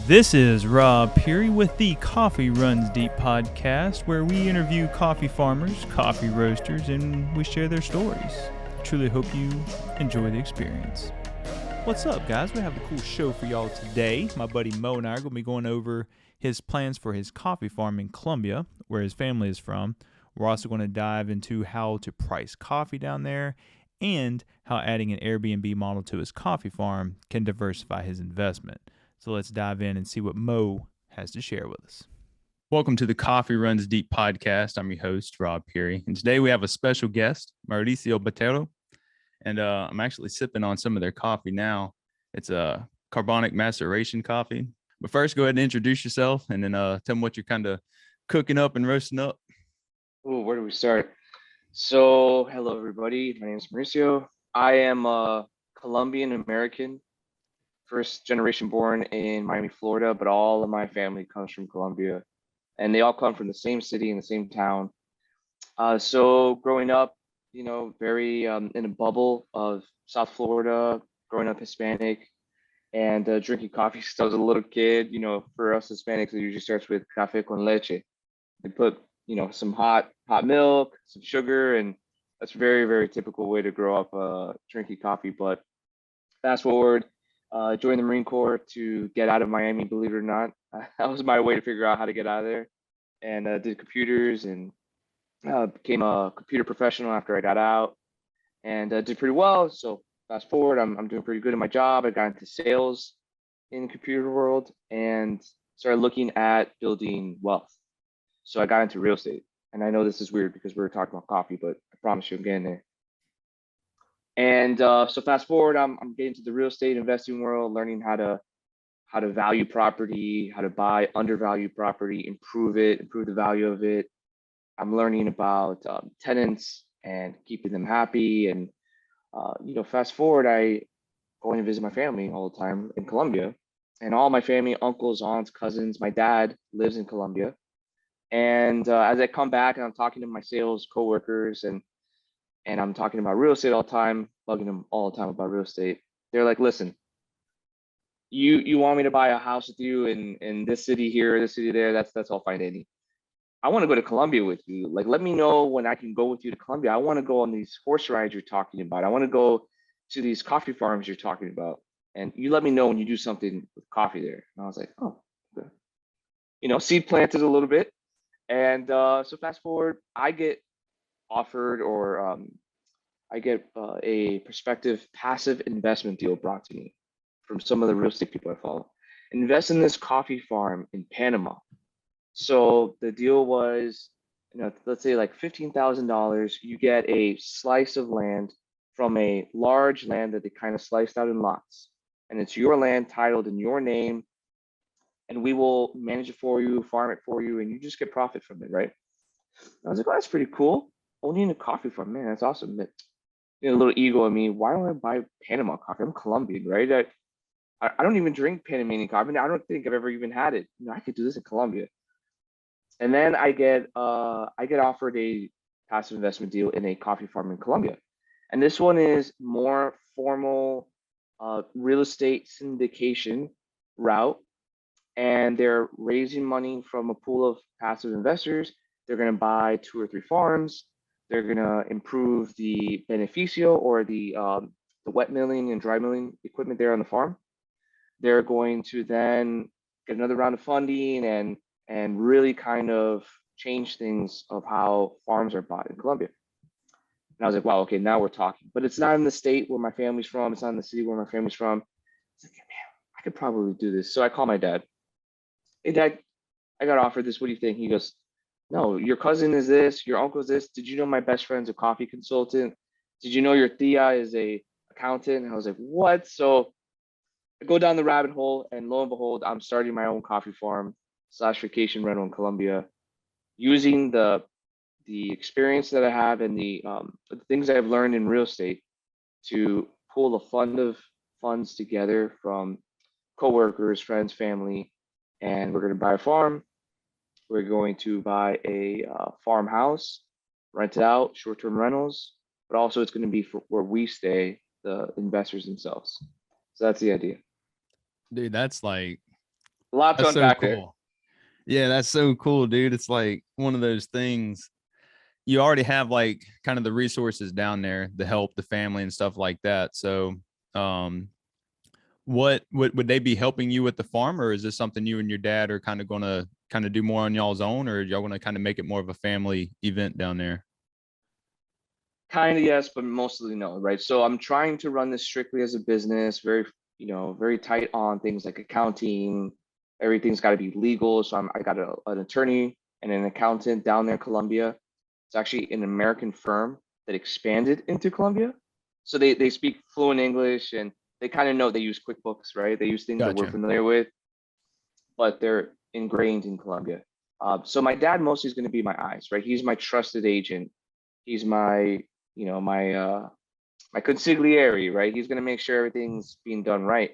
This is Rob Pirie with the Coffee Runs Deep podcast, where we interview coffee farmers, coffee roasters, and we share their stories. I truly hope you enjoy the experience. What's up, guys? We have a cool show for y'all today. My buddy Mo and I are going to be going over his plans for his coffee farm in Colombia, where his family is from. We're also going to dive into how to price coffee down there and how adding an AirBNB model to his coffee farm can diversify his investment. So let's dive in and see what Mo has to share with us. Welcome to the Coffee Runs Deep podcast. I'm your host, Rob Pirie. And today we have a special guest, Mauricio Botero. And I'm actually sipping on some of their coffee now. It's a carbonic maceration coffee. But first, go ahead and introduce yourself and then tell them what you're kind of cooking up and roasting up. Oh, where do we start? So, hello, everybody. My name is Mauricio. I am a Colombian American, first generation born in Miami, Florida, but all of my family comes from Colombia, and they all come from the same city in the same town. So growing up, very in a bubble of South Florida, growing up Hispanic, and drinking coffee since I was a little kid. For us Hispanics, it usually starts with café con leche. They put, some hot milk, some sugar, and that's a very, very typical way to grow up drinking coffee. But fast forward, joined the Marine Corps to get out of Miami, believe it or not. That was my way to figure out how to get out of there, and did computers and became a computer professional after I got out, and did pretty well. So fast forward, I'm doing pretty good in my job. I got into sales in the computer world and started looking at building wealth. So I got into real estate, and I know this is weird because we were talking about coffee, but I promise you I'm getting there. And so fast forward, I'm getting to the real estate investing world, learning how to value property, how to buy undervalued property, improve the value of it. I'm learning about tenants and keeping them happy. And fast forward, I going to visit my family all the time in Colombia, and all my family, uncles, aunts, cousins. My dad lives in Colombia, and as I come back and I'm talking to my sales coworkers and I'm talking about real estate all the time, bugging them all the time about real estate. They're like, listen, you want me to buy a house with you in this city here, this city there, that's all fine, Andy. I want to go to Colombia with you. Like, let me know when I can go with you to Colombia. I want to go on these horse rides you're talking about. I want to go to these coffee farms you're talking about. And you let me know when you do something with coffee there. And I was like, oh, okay. Seed planted a little bit. And so fast forward, I get offered or I get a prospective passive investment deal brought to me from some of the real estate people I follow. Invest in this coffee farm in Panama. So the deal was, let's say like $15,000. You get a slice of land from a large land that they kind of sliced out in lots, and it's your land titled in your name, and we will manage it for you, farm it for you, and you just get profit from it, right? I was like, oh, that's pretty cool. Only in a coffee farm, man, that's awesome. But, a little ego in me. Why don't I buy Panama coffee? I'm Colombian, right? I don't even drink Panamanian coffee. I don't think I've ever even had it. I could do this in Colombia. And then I get offered a passive investment deal in a coffee farm in Colombia. And this one is more formal real estate syndication route. And they're raising money from a pool of passive investors. They're going to buy 2 or 3 farms. They're going to improve the beneficio or the wet milling and dry milling equipment there on the farm. They're going to then get another round of funding and really kind of change things of how farms are bought in Colombia. And I was like, wow, okay, now we're talking. But it's not in the state where my family's from. It's not in the city where my family's from. It's like, man, I could probably do this. So I call my dad. Hey, Dad, I got offered this. What do you think? He goes, no, your cousin is this, your uncle is this. Did you know my best friend's a coffee consultant? Did you know your tia is a accountant? And I was like, what? So I go down the rabbit hole, and lo and behold, I'm starting my own coffee farm / vacation rental in Colombia, using the experience that I have and the things I've learned in real estate to pull a fund of funds together from coworkers, friends, family, and we're going to buy a farm. We're going to buy a farmhouse, rent it out, short-term rentals, but also it's going to be for where we stay, the investors themselves. So that's the idea. Dude, that's like A lot to That's so unpack there. cool. Yeah, that's so cool, dude. It's like one of those things you already have like kind of the resources down there, the help, the family and stuff like that. So, um, what would they be helping you with the farm, or is this something you and your dad are kind of going to kind of do more on y'all's own, or y'all want to kind of make it more of a family event down there? Kind of yes, but mostly no, right? So I'm trying to run this strictly as a business, very, very tight on things like accounting. Everything's got to be legal. So I got an attorney and an accountant down there in Colombia. It's actually an American firm that expanded into Colombia. So they speak fluent English and they kind of know they use QuickBooks, right? They use things that we're Gotcha. familiar with, but they're ingrained in Colombia. So my dad mostly is going to be my eyes, right? He's my trusted agent. He's my, my consigliere, right? He's going to make sure everything's being done right.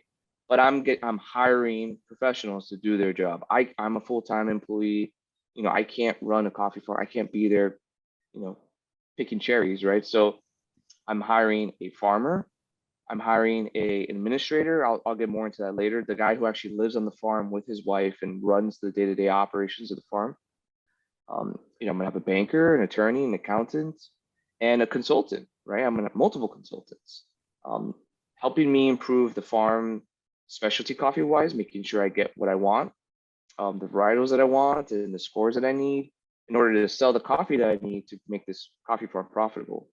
But I'm hiring professionals to do their job. I'm a full-time employee. I can't run a coffee farm. I can't be there, picking cherries, right? So I'm hiring a farmer. I'm hiring an administrator. I'll get more into that later. The guy who actually lives on the farm with his wife and runs the day-to-day operations of the farm. I'm gonna have a banker, an attorney, an accountant, and a consultant, right? I'm gonna have multiple consultants, um, helping me improve the farm specialty coffee wise, making sure I get what I want, the varietals that I want, and the scores that I need in order to sell the coffee that I need to make this coffee farm profitable.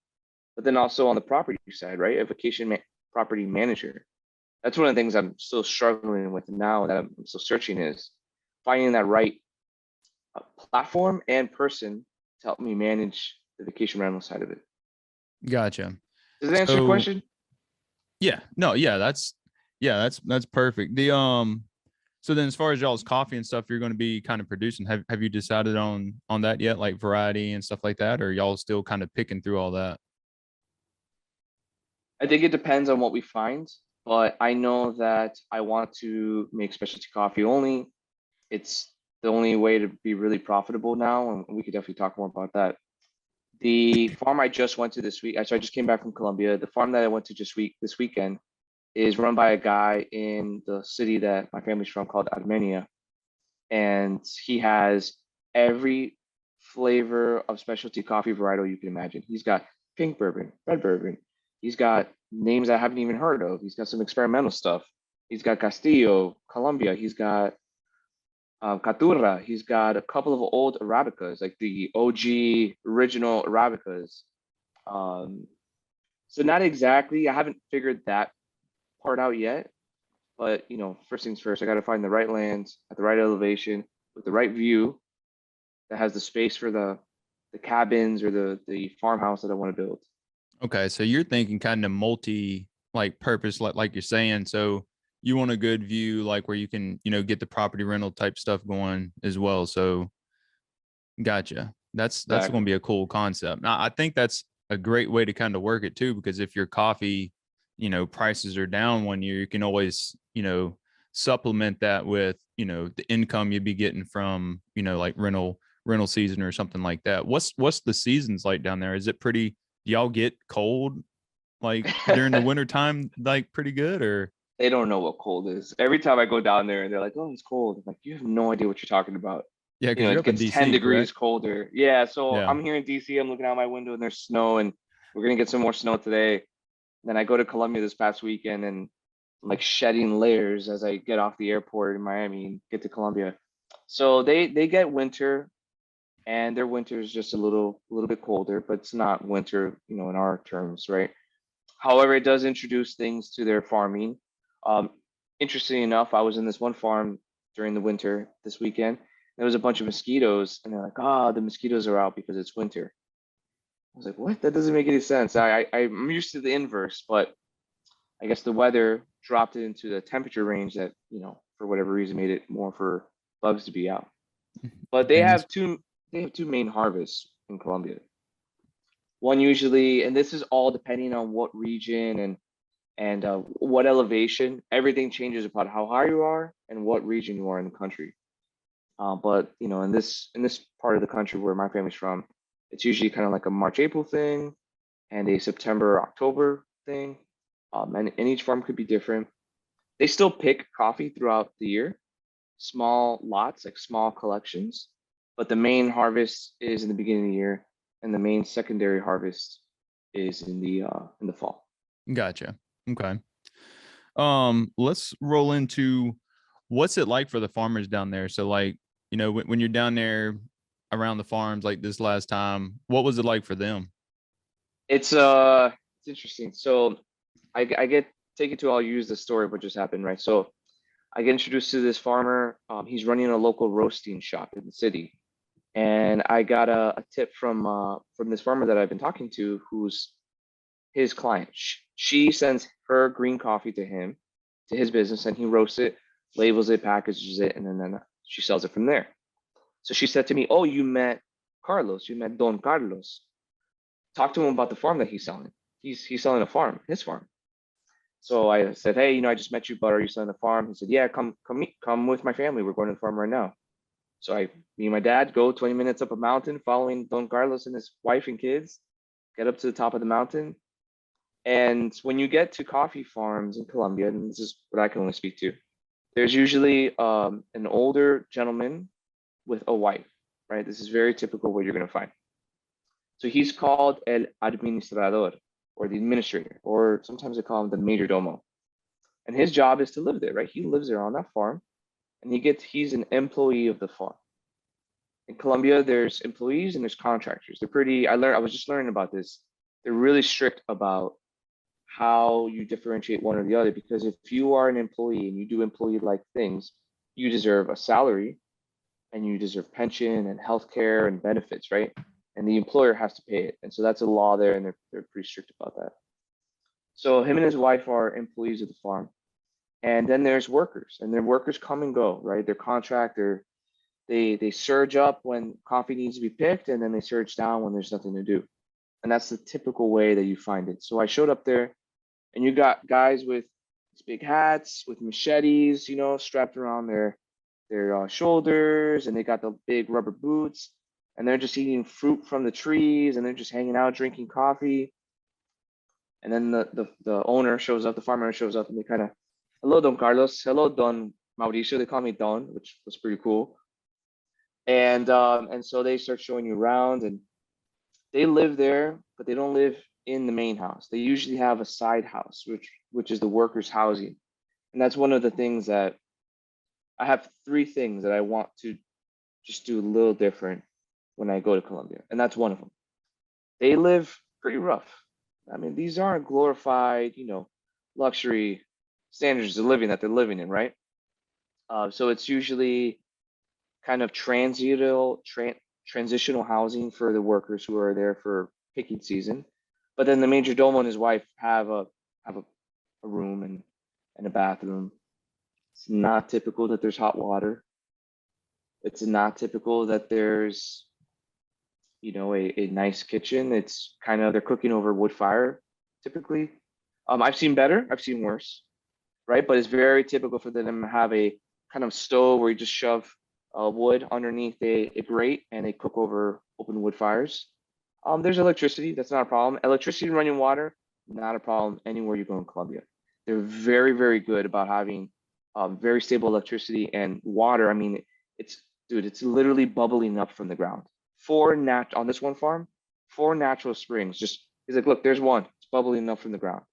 But then also on the property side, right? A property manager. That's one of the things I'm still struggling with now that I'm still searching is finding that right platform and person to help me manage the vacation rental side of it. Gotcha. Does that answer your So question? yeah, no, that's perfect. So then as far as y'all's coffee and stuff you're going to be kind of producing, have you decided on that yet, like variety and stuff like that, or y'all still kind of picking through all that? I think it depends on what we find, but I know that I want to make specialty coffee only. It's the only way to be really profitable now, and we could definitely talk more about that. The farm I just went to this week, so I just came back from Colombia. The farm that I went to this weekend is run by a guy in the city that my family's from called Armenia. And he has every flavor of specialty coffee varietal you can imagine. He's got pink bourbon, red bourbon. He's got names I haven't even heard of. He's got some experimental stuff. He's got Castillo, Colombia. He's got Caturra. He's got a couple of old Arabicas, like the OG original Arabicas. Um, so not exactly, I haven't figured that part out yet, but first things first, I got to find the right land at the right elevation with the right view that has the space for the cabins or the farmhouse that I want to build. Okay, so you're thinking kind of multi like purpose, like you're saying. So you want a good view, like where you can, get the property rental type stuff going as well. So gotcha. That's going to Exactly. be a cool concept. Now, I think that's a great way to kind of work it too, because if your coffee, prices are down one year, you can always, supplement that with, the income you'd be getting from, like rental season or something like that. What's the seasons like down there? Is it pretty, do y'all get cold like during the winter time, like pretty good, or? They don't know what cold is. Every time I go down there and they're like, "Oh, it's cold." I'm like, you have no idea what you're talking about. Yeah, because you're It up in gets 10 DC, degrees correct? colder. Yeah, so Yeah. I'm here in DC. I'm looking out my window and there's snow, and we're gonna get some more snow today. Then I go to Colombia this past weekend and I'm like shedding layers as I get off the airport in Miami and get to Colombia. So they get winter, and their winter is just a little bit colder, but it's not winter, in our terms, right? However, it does introduce things to their farming. Um, Interestingly enough, I was in this one farm during the winter this weekend. There was a bunch of mosquitoes, and they're like, "Ah, the mosquitoes are out because it's winter." I was like, "What? That doesn't make any sense." I'm used to the inverse, but I guess the weather dropped it into the temperature range that, for whatever reason, made it more for bugs to be out. But they And have this, two main harvests in Colombia. One usually, and this is all depending on what region and what elevation. Everything changes about how high you are and what region you are in the country. But in this part of the country where my family's from, it's usually kind of like a March April thing and a September October thing. And each farm could be different. They still pick coffee throughout the year. small lots, like small collections, but the main harvest is in the beginning of the year, and the main secondary harvest is in the fall. Gotcha. Okay. Let's roll into what's it like for the farmers down there. So like, when you're down there around the farms like this last time, what was it like for them? It's interesting. So I get taken to, I'll use the story of what just happened, right? So I get introduced to this farmer. He's running a local roasting shop in the city, and I got a tip from this farmer that I've been talking to, who's his client. She sends her green coffee to him, to his business, and he roasts it, labels it, packages it, and then she sells it from there. So she said to me, "Oh, you met Carlos, you met Don Carlos. Talk to him about the farm that he's selling. He's selling a farm, his farm." So I said, "Hey, I just met you, but are you selling the farm?" He said, "Yeah, come with my family. We're going to the farm right now." So me and my dad go 20 minutes up a mountain, following Don Carlos and his wife and kids, get up to the top of the mountain. And when you get to coffee farms in Colombia, and this is what I can only speak to, there's usually an older gentleman with a wife, right? This is very typical what you're going to find. So he's called el administrador, or the administrator, or sometimes they call him the major domo. And his job is to live there, right? He lives there on that farm, and he's an employee of the farm. In Colombia, there's employees and there's contractors. I was just learning about this. They're really strict about how you differentiate one or the other, because if you are an employee and you do employee-like things, you deserve a salary, and you deserve pension and healthcare and benefits, right? And the employer has to pay it. And so that's a law there, and they're pretty strict about that. So him and his wife are employees of the farm. And then there's workers, and their workers come and go, right? They're contractor. They surge up when coffee needs to be picked, and then they surge down when there's nothing to do. And that's the typical way that you find it. So I showed up there, and you got guys with these big hats, with machetes, strapped around their shoulders, and they got the big rubber boots, and they're just eating fruit from the trees, and they're just hanging out, drinking coffee. And then the owner shows up, the farmer shows up, and they kind of, "Hello, Don Carlos. Hello, Don Mauricio." They call me Don, which was pretty cool. And so they start showing you around, and they live there, but they don't live in the main house. They usually have a side house, which is the workers' housing. And that's one of the things that I have 3 things that I want to just do a little different when I go to Colombia. And that's one of them. They live pretty rough. I mean, these aren't glorified, luxury standards of living that they're living in, right? So it's usually kind of transitional housing for the workers who are there for picking season. But then the major domo and his wife have a room and a bathroom. It's not typical that there's hot water. It's not typical that there's, a nice kitchen. It's kind of, they're cooking over wood fire typically. I've seen better, I've seen worse, right? But it's very typical for them to have a kind of stove where you just shove wood underneath a grate, and they cook over open wood fires. There's electricity, that's not a problem. Electricity and running water, not a problem anywhere you go in Colombia. They're very, very good about having very stable electricity and water. I mean, it's literally bubbling up from the ground. On this one farm, 4 natural springs. He's like, "Look, there's one. It's bubbling up from the ground."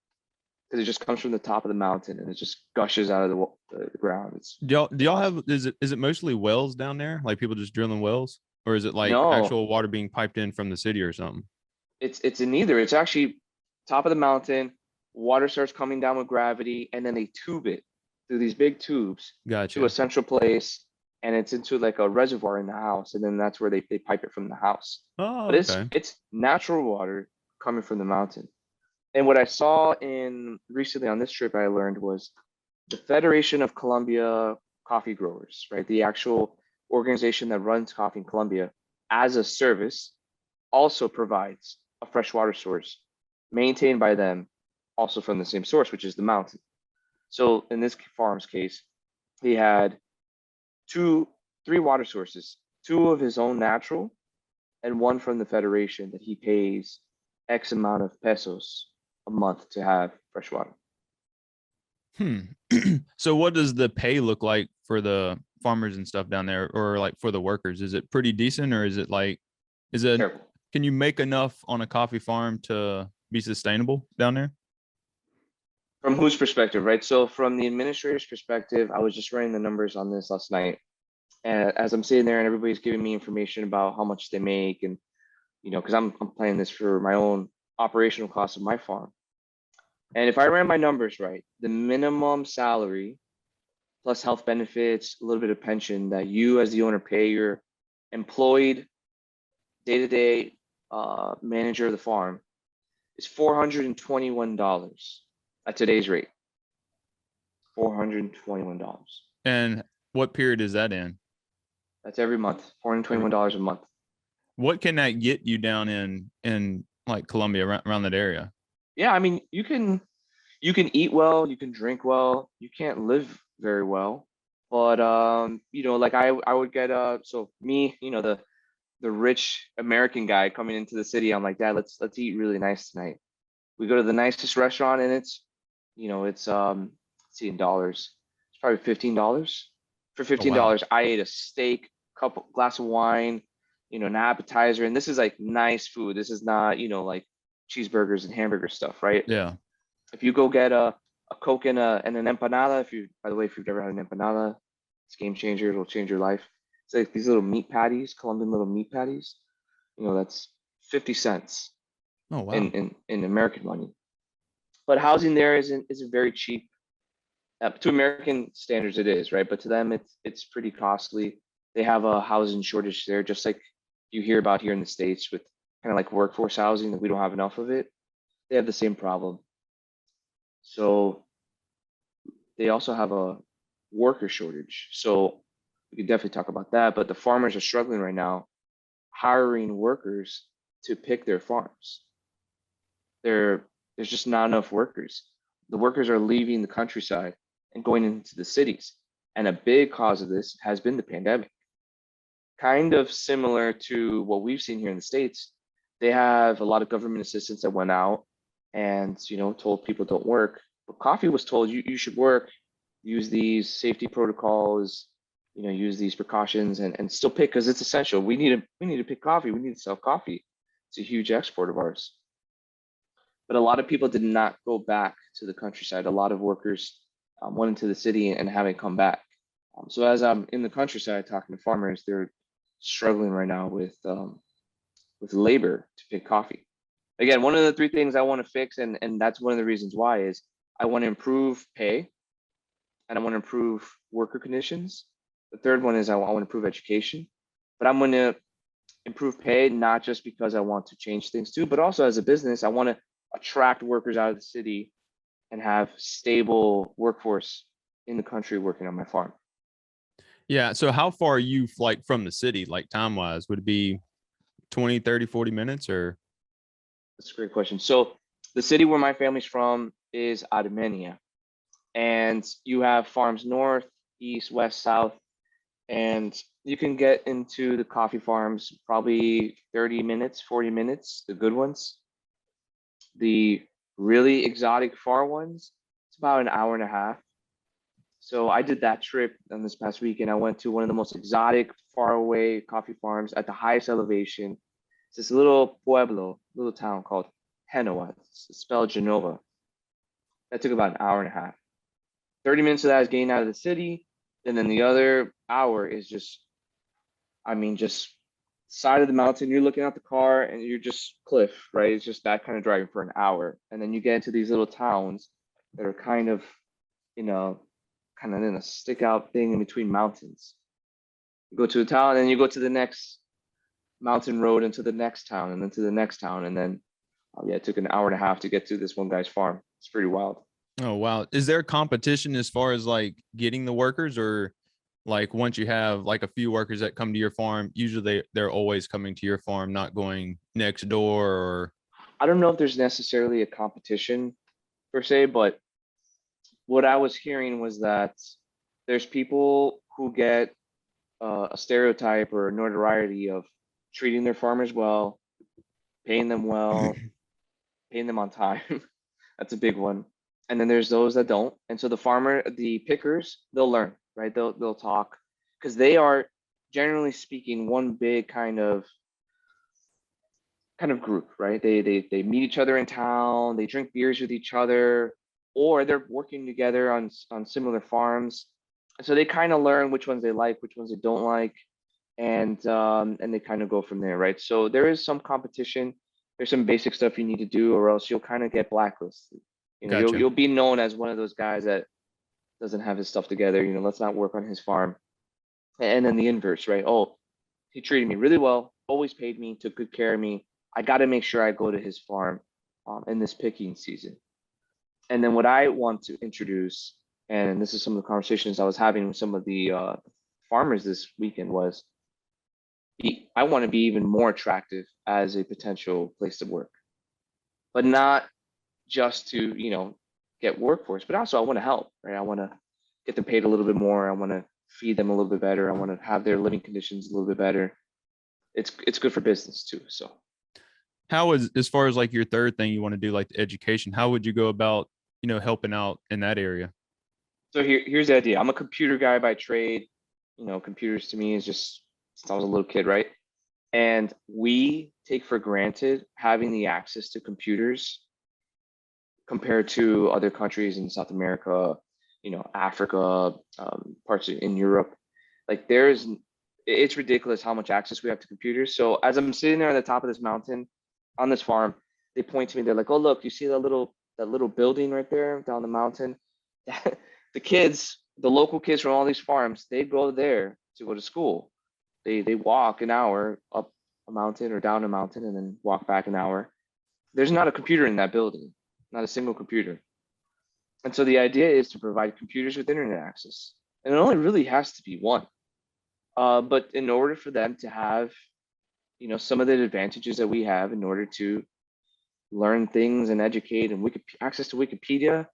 Because it just comes from the top of the mountain, and it just gushes out of the ground. Do y'all have, is it mostly wells down there? Like people just drilling wells? Or is it like No, actual water being piped in from the city or something? it's in neither. It's actually top of the mountain. Water starts coming down with gravity, and then they tube it through these big tubes to a Gotcha. central place, and it's into like a reservoir in the house, and then that's where they pipe it from the house. Oh, But okay. it's natural water coming from the mountain. And what I saw recently on this trip, I learned was the Federation of Colombia Coffee Growers, right? The actual organization that runs coffee in Colombia as a service also provides a freshwater source maintained by them, also from the same source, which is the mountain. So in this farm's case, he had 3 water sources, 2 of his own natural and 1 from the Federation that he pays X amount of pesos a month to have fresh water. So what does the pay look like for the farmers and stuff down there, or like for the workers? Is it pretty decent, or is it like, is it, Terrible. can you make enough on a coffee farm to be sustainable down there? From whose perspective, right? So from the administrator's perspective, I was just running the numbers on this last night. And as I'm sitting there and everybody's giving me information about how much they make, and because I'm planning this for my own operational costs of my farm. And if I ran my numbers right, the minimum salary plus health benefits, a little bit of pension that you as the owner pay your employed day-to-day manager of the farm is $421 at today's rate. $421. And what period is that in? That's every month. $421 a month. What can that get you down in like Colombia, around that area? Yeah, I mean, you can eat well, you can drink well, you can't live very well, but like I would get so me, the rich American guy coming into the city, I'm like, Dad, let's eat really nice tonight. We go to the nicest restaurant, and it's let's see, in dollars, it's probably $15. For $15, I ate a steak, glass of wine, an appetizer, and this is like nice food. This is not, like cheeseburgers and hamburger stuff, right? Yeah. If you go get a Coke and an empanada, by the way, if you've never had an empanada, it's a game changer. It'll change your life. It's like these little meat patties, Colombian little meat patties. That's 50 cents Oh, wow. in American money. But housing there isn't very cheap. To American standards, it is, right? But to them, it's pretty costly. They have a housing shortage there, just like you hear about here in the States with kind of like workforce housing, that we don't have enough of it. They have the same problem. So they also have a worker shortage. So we could definitely talk about that. But the farmers are struggling right now hiring workers to pick their farms. There's just not enough workers. The workers are leaving the countryside and going into the cities. And a big cause of this has been the pandemic. Kind of similar to what we've seen here in the States. They have a lot of government assistance that went out and told people don't work. But coffee was told you should work, use these safety protocols, use these precautions, and still pick, because it's essential. We need to pick coffee. We need to sell coffee. It's a huge export of ours. But a lot of people did not go back to the countryside. A lot of workers went into the city and haven't come back. So as I'm in the countryside talking to farmers, they're struggling right now with labor to pick coffee. Again, one of the three things I want to fix, and that's one of the reasons why, is I want to improve pay, and I want to improve worker conditions. The third one is I want to improve education. But I'm going to improve pay not just because I want to change things too, but also as a business, I want to attract workers out of the city and have stable workforce in the country working on my farm. Yeah. So how far are you like from the city, like time wise? Would it be 20, 30, 40 minutes or? That's a great question. So the city where my family's from is Armenia, and you have farms north, east, west, south, and you can get into the coffee farms probably 30 minutes, 40 minutes, the good ones. The really exotic far ones, it's about an hour and a half. So I did that trip on this past weekend. I went to one of the most exotic, far away coffee farms at the highest elevation. It's this little pueblo, little town called Genoa. It's spelled Genova. That took about an hour and a half. 30 minutes of that is getting out of the city. And then the other hour is just side of the mountain. You're looking at the car and you're just cliff, right? It's just that kind of driving for an hour. And then you get into these little towns that are kind of in a stick out thing in between mountains. You go to a town and then you go to the next mountain road into the next town and then to the next town. And then, it took an hour and a half to get to this one guy's farm. It's pretty wild. Oh, wow. Is there competition as far as like getting the workers, or like once you have like a few workers that come to your farm, usually they're always coming to your farm, not going next door? Or I don't know if there's necessarily a competition per se, but what I was hearing was that there's people who get a stereotype or notoriety of treating their farmers well, paying them well, paying them on time. That's a big one. And then there's those that don't. And so the pickers, they'll learn, right? They'll talk. because they are, generally speaking, one big kind of group, right? They meet each other in town, they drink beers with each other, or they're working together on similar farms. So they kind of learn which ones they like, which ones they don't like, and they kind of go from there, right? So there is some competition. There's some basic stuff you need to do, or else you'll kind of get blacklisted. Gotcha. You'll be known as one of those guys that doesn't have his stuff together. Let's not work on his farm. And then the inverse, right? Oh, he treated me really well, always paid me, took good care of me. I got to make sure I go to his farm in this picking season. And then what I want to introduce, and this is some of the conversations I was having with some of the farmers this weekend, was I want to be even more attractive as a potential place to work, but not just to, get workforce, but also I want to help, right? I want to get them paid a little bit more. I want to feed them a little bit better. I want to have their living conditions a little bit better. It's good for business too. So How is, as far as like your third thing you want to do, like the education, how would you go about, helping out in that area? So here's the idea. I'm a computer guy by trade. Computers to me is just since I was a little kid, right? And we take for granted having the access to computers compared to other countries in South America, Africa, parts in Europe. Like it's ridiculous how much access we have to computers. So as I'm sitting there on the top of this mountain on this farm, they point to me. They're like, "Oh, look, you see that little building right there down the mountain?" The local kids from all these farms, they go there to go to school. They walk an hour up a mountain or down a mountain and then walk back an hour. There's not a computer in that building, not a single computer. And so the idea is to provide computers with internet access. And it only really has to be one. But in order for them to have, some of the advantages that we have in order to learn things and educate and access to Wikipedia,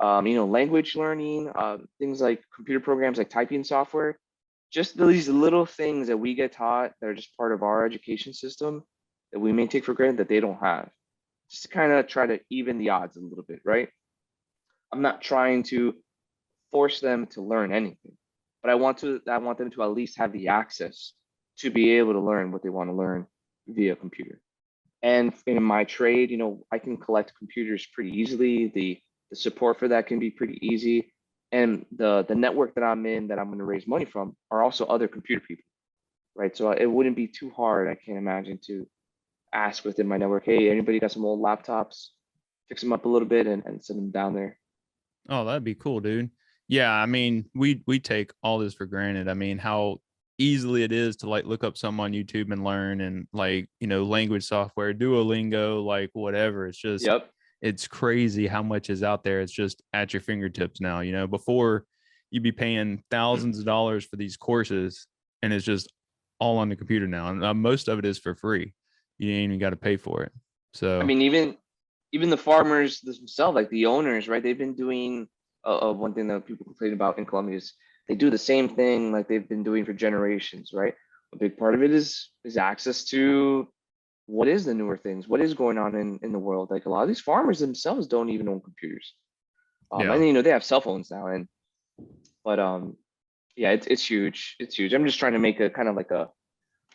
language learning, things like computer programs like typing software, just these little things that we get taught that are just part of our education system that we may take for granted that they don't have. Just to kind of try to even the odds a little bit, right? I'm not trying to force them to learn anything, but I want them to at least have the access to be able to learn what they want to learn via computer. And in my trade, I can collect computers pretty easily. The support for that can be pretty easy. And the network that I'm in, that I'm going to raise money from, are also other computer people, right? So it wouldn't be too hard, I can't imagine, to ask within my network, "Hey, anybody got some old laptops? Fix them up a little bit and send them down there." Oh, that'd be cool, dude. Yeah, I mean, we take all this for granted. I mean, how easily it is to like look up something on YouTube and learn, and like, language software, Duolingo, like whatever. It's just, Yep. it's crazy how much is out there. It's just at your fingertips now. Before you'd be paying thousands of dollars for these courses, and it's just all on the computer now. And most of it is for free. You ain't even got to pay for it. So I mean, even the farmers themselves, like the owners, right? They've been doing one thing that people complain about in Colombia is they do the same thing like they've been doing for generations, right? A big part of it is access to what is the newer things, what is going on in the world. Like a lot of these farmers themselves don't even own computers. yeah. And they have cell phones now, but yeah, it's huge. It's huge. I'm just trying to make a kind of like a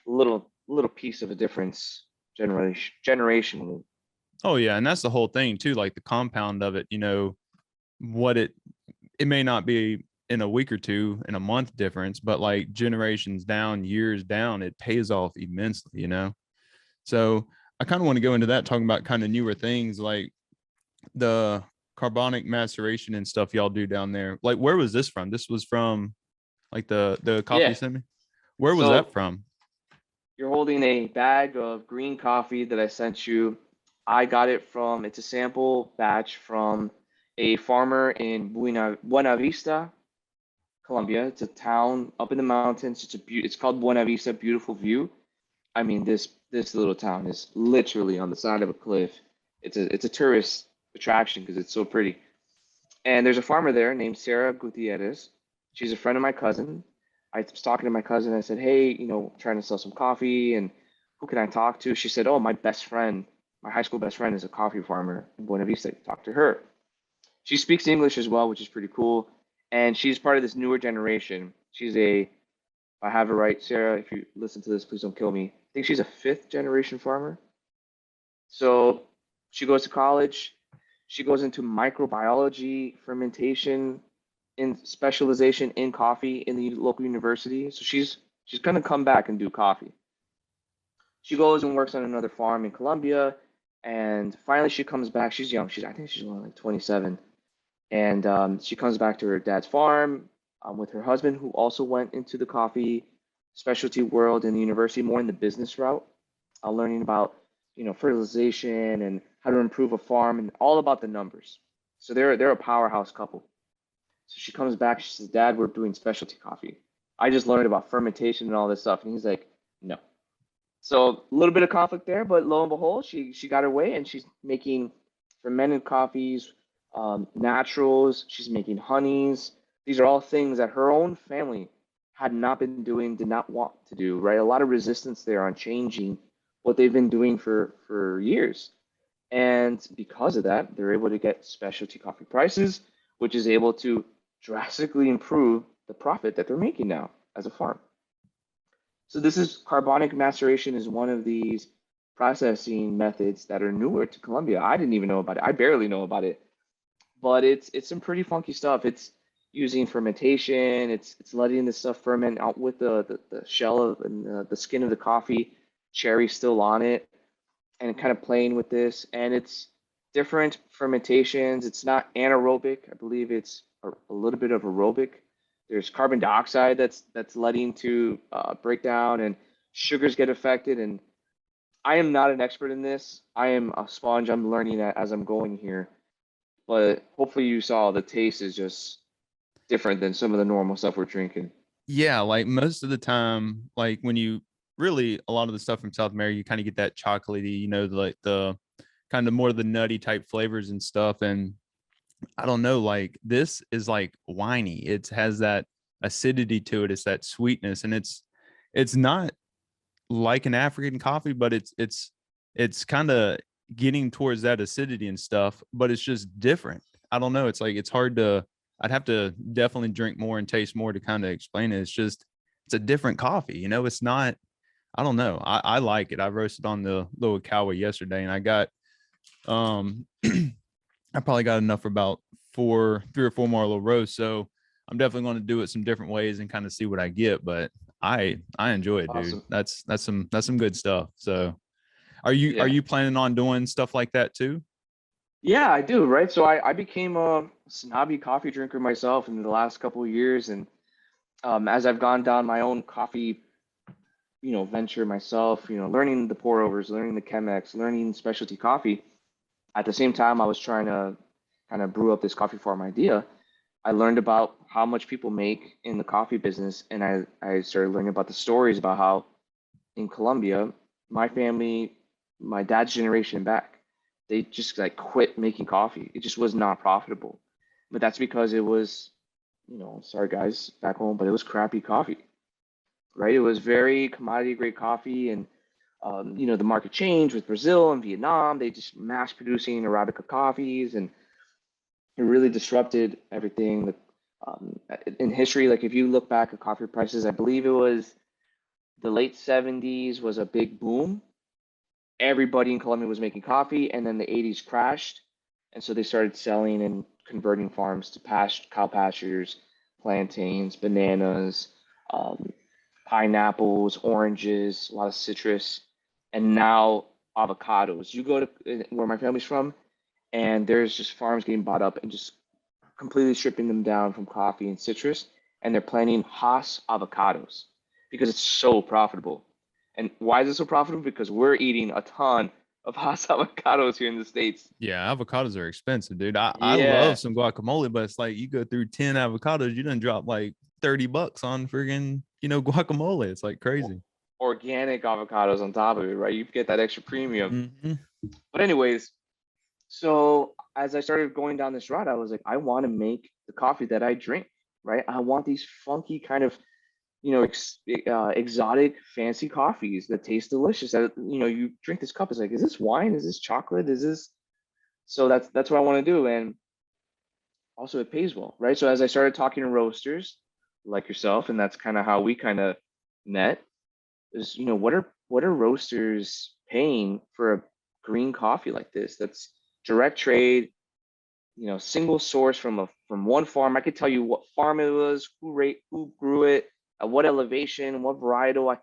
little piece of a difference generationally. Oh yeah, and that's the whole thing too, like the compound of it, what it may not be in a week or two, in a month difference, but like generations down, years down, it pays off immensely, So I kind of want to go into that, talking about kind of newer things like the carbonic maceration and stuff y'all do down there. Like, where was this from? This was from like the coffee Yeah. you sent me? Where was So that from? you're holding a bag of green coffee that I sent you. I got it it's a sample batch from a farmer in Buena Vista, Colombia. It's a town up in the mountains. It's called Buena Vista, beautiful view. I mean, this little town is literally on the side of a cliff. It's a tourist attraction because it's so pretty. And there's a farmer there named Sarah Gutierrez. She's a friend of my cousin. I was talking to my cousin. I said, "Hey, trying to sell some coffee, and who can I talk to?" She said, "Oh, my best friend, my high school best friend, is a coffee farmer in Buena Vista. Talk to her." She speaks English as well, which is pretty cool. And she's part of this newer generation. She's a I have it right, Sarah, if you listen to this, please don't kill me. I think she's a fifth generation farmer. So she goes to college. She goes into microbiology, fermentation, in specialization in coffee in the local university. So she's gonna come back and do coffee. She goes and works on another farm in Colombia, and finally she comes back. She's young. I think she's only like 27, and she comes back to her dad's farm with her husband, who also went into the coffee specialty world in the university, more in the business route, learning about fertilization and how to improve a farm and all about the numbers. So they're a powerhouse couple. So she comes back. She says, "Dad, we're doing specialty coffee. I just learned about fermentation and all this stuff." And he's like, "No." So a little bit of conflict there, but lo and behold, she got her way, and she's making fermented coffees, naturals. She's making honeys. These are all things that her own family had not been doing, did not want to do. Right, a lot of resistance there on changing what they've been doing for years, and because of that, they're able to get specialty coffee prices, which is able to drastically improve the profit that they're making now as a farm. So this is carbonic maceration is one of these processing methods that are newer to Colombia. I didn't even know about it. I barely know about it, but it's some pretty funky stuff. It's using fermentation. It's letting this stuff ferment out with the shell of and the skin of the coffee, cherry still on it, and kind of playing with this. And it's different fermentations. It's not anaerobic. I believe it's a little bit of aerobic. There's carbon dioxide that's letting to break down, and sugars get affected. And I am not an expert in this. I am a sponge. I'm learning as I'm going here. But hopefully you saw the taste is just different than some of the normal stuff we're drinking. Yeah, like most of the time, like when you really a lot of the stuff from South America, you kind of get that chocolatey, like the kind of more of the nutty type flavors and stuff. And I don't know, like this is like winey. It has that acidity to it. It's that sweetness, and it's not like an African coffee, but it's kind of getting towards that acidity and stuff, but it's just different. I don't know. It's like it's hard to. I'd have to definitely drink more and taste more to kind of explain it. It's a different coffee. It's not. I don't know. I like it. I roasted on the little cow yesterday, and I got I probably got enough for about 3 or 4 more little roasts. So I'm definitely going to do it some different ways and kind of see what I get. But I enjoy it, dude. Awesome. That's some good stuff. So are you planning on doing stuff like that too? Yeah, I do, right? So I became a snobby coffee drinker myself in the last couple of years, and as I've gone down my own coffee, venture myself, learning the pour overs, learning the Chemex, learning specialty coffee. At the same time, I was trying to kind of brew up this coffee farm idea. I learned about how much people make in the coffee business, and I started learning about the stories about how in Colombia, my family, my dad's generation back, they just like quit making coffee. It just was not profitable. But that's because it was, sorry guys back home, but it was crappy coffee, right? It was very commodity grade coffee, and the market changed with Brazil and Vietnam. They just mass producing Arabica coffees, and it really disrupted everything. In history, like if you look back at coffee prices, I believe it was the late 70s was a big boom. Everybody in Colombia was making coffee, and then the 80s crashed, and so they started selling and converting farms to cow pastures, plantains, bananas, um, pineapples, oranges, a lot of citrus, and now avocados. You go to where my family's from, and there's just farms getting bought up and just completely stripping them down from coffee and citrus, and they're planting Hass avocados because it's so profitable. And why is it so profitable? Because we're eating a ton of Hass avocados here in the States. Yeah, avocados are expensive, dude. I Yeah. love some guacamole, but it's like you go through 10 avocados, you done drop like $30 on friggin', guacamole. It's like crazy. Organic avocados on top of it, right? You get that extra premium. Mm-hmm. But anyways, so as I started going down this route, I was like, I want to make the coffee that I drink, right? I want these funky kind of, exotic, fancy coffees that taste delicious. That you drink this cup, it's like, is this wine? Is this chocolate? Is this? So that's what I want to do, and also it pays well, right? So as I started talking to roasters like yourself, and that's kind of how we kind of met is, what are roasters paying for a green coffee like this? That's direct trade, single source from one farm. I could tell you what farm it was, who grew it, at what elevation, what varietal.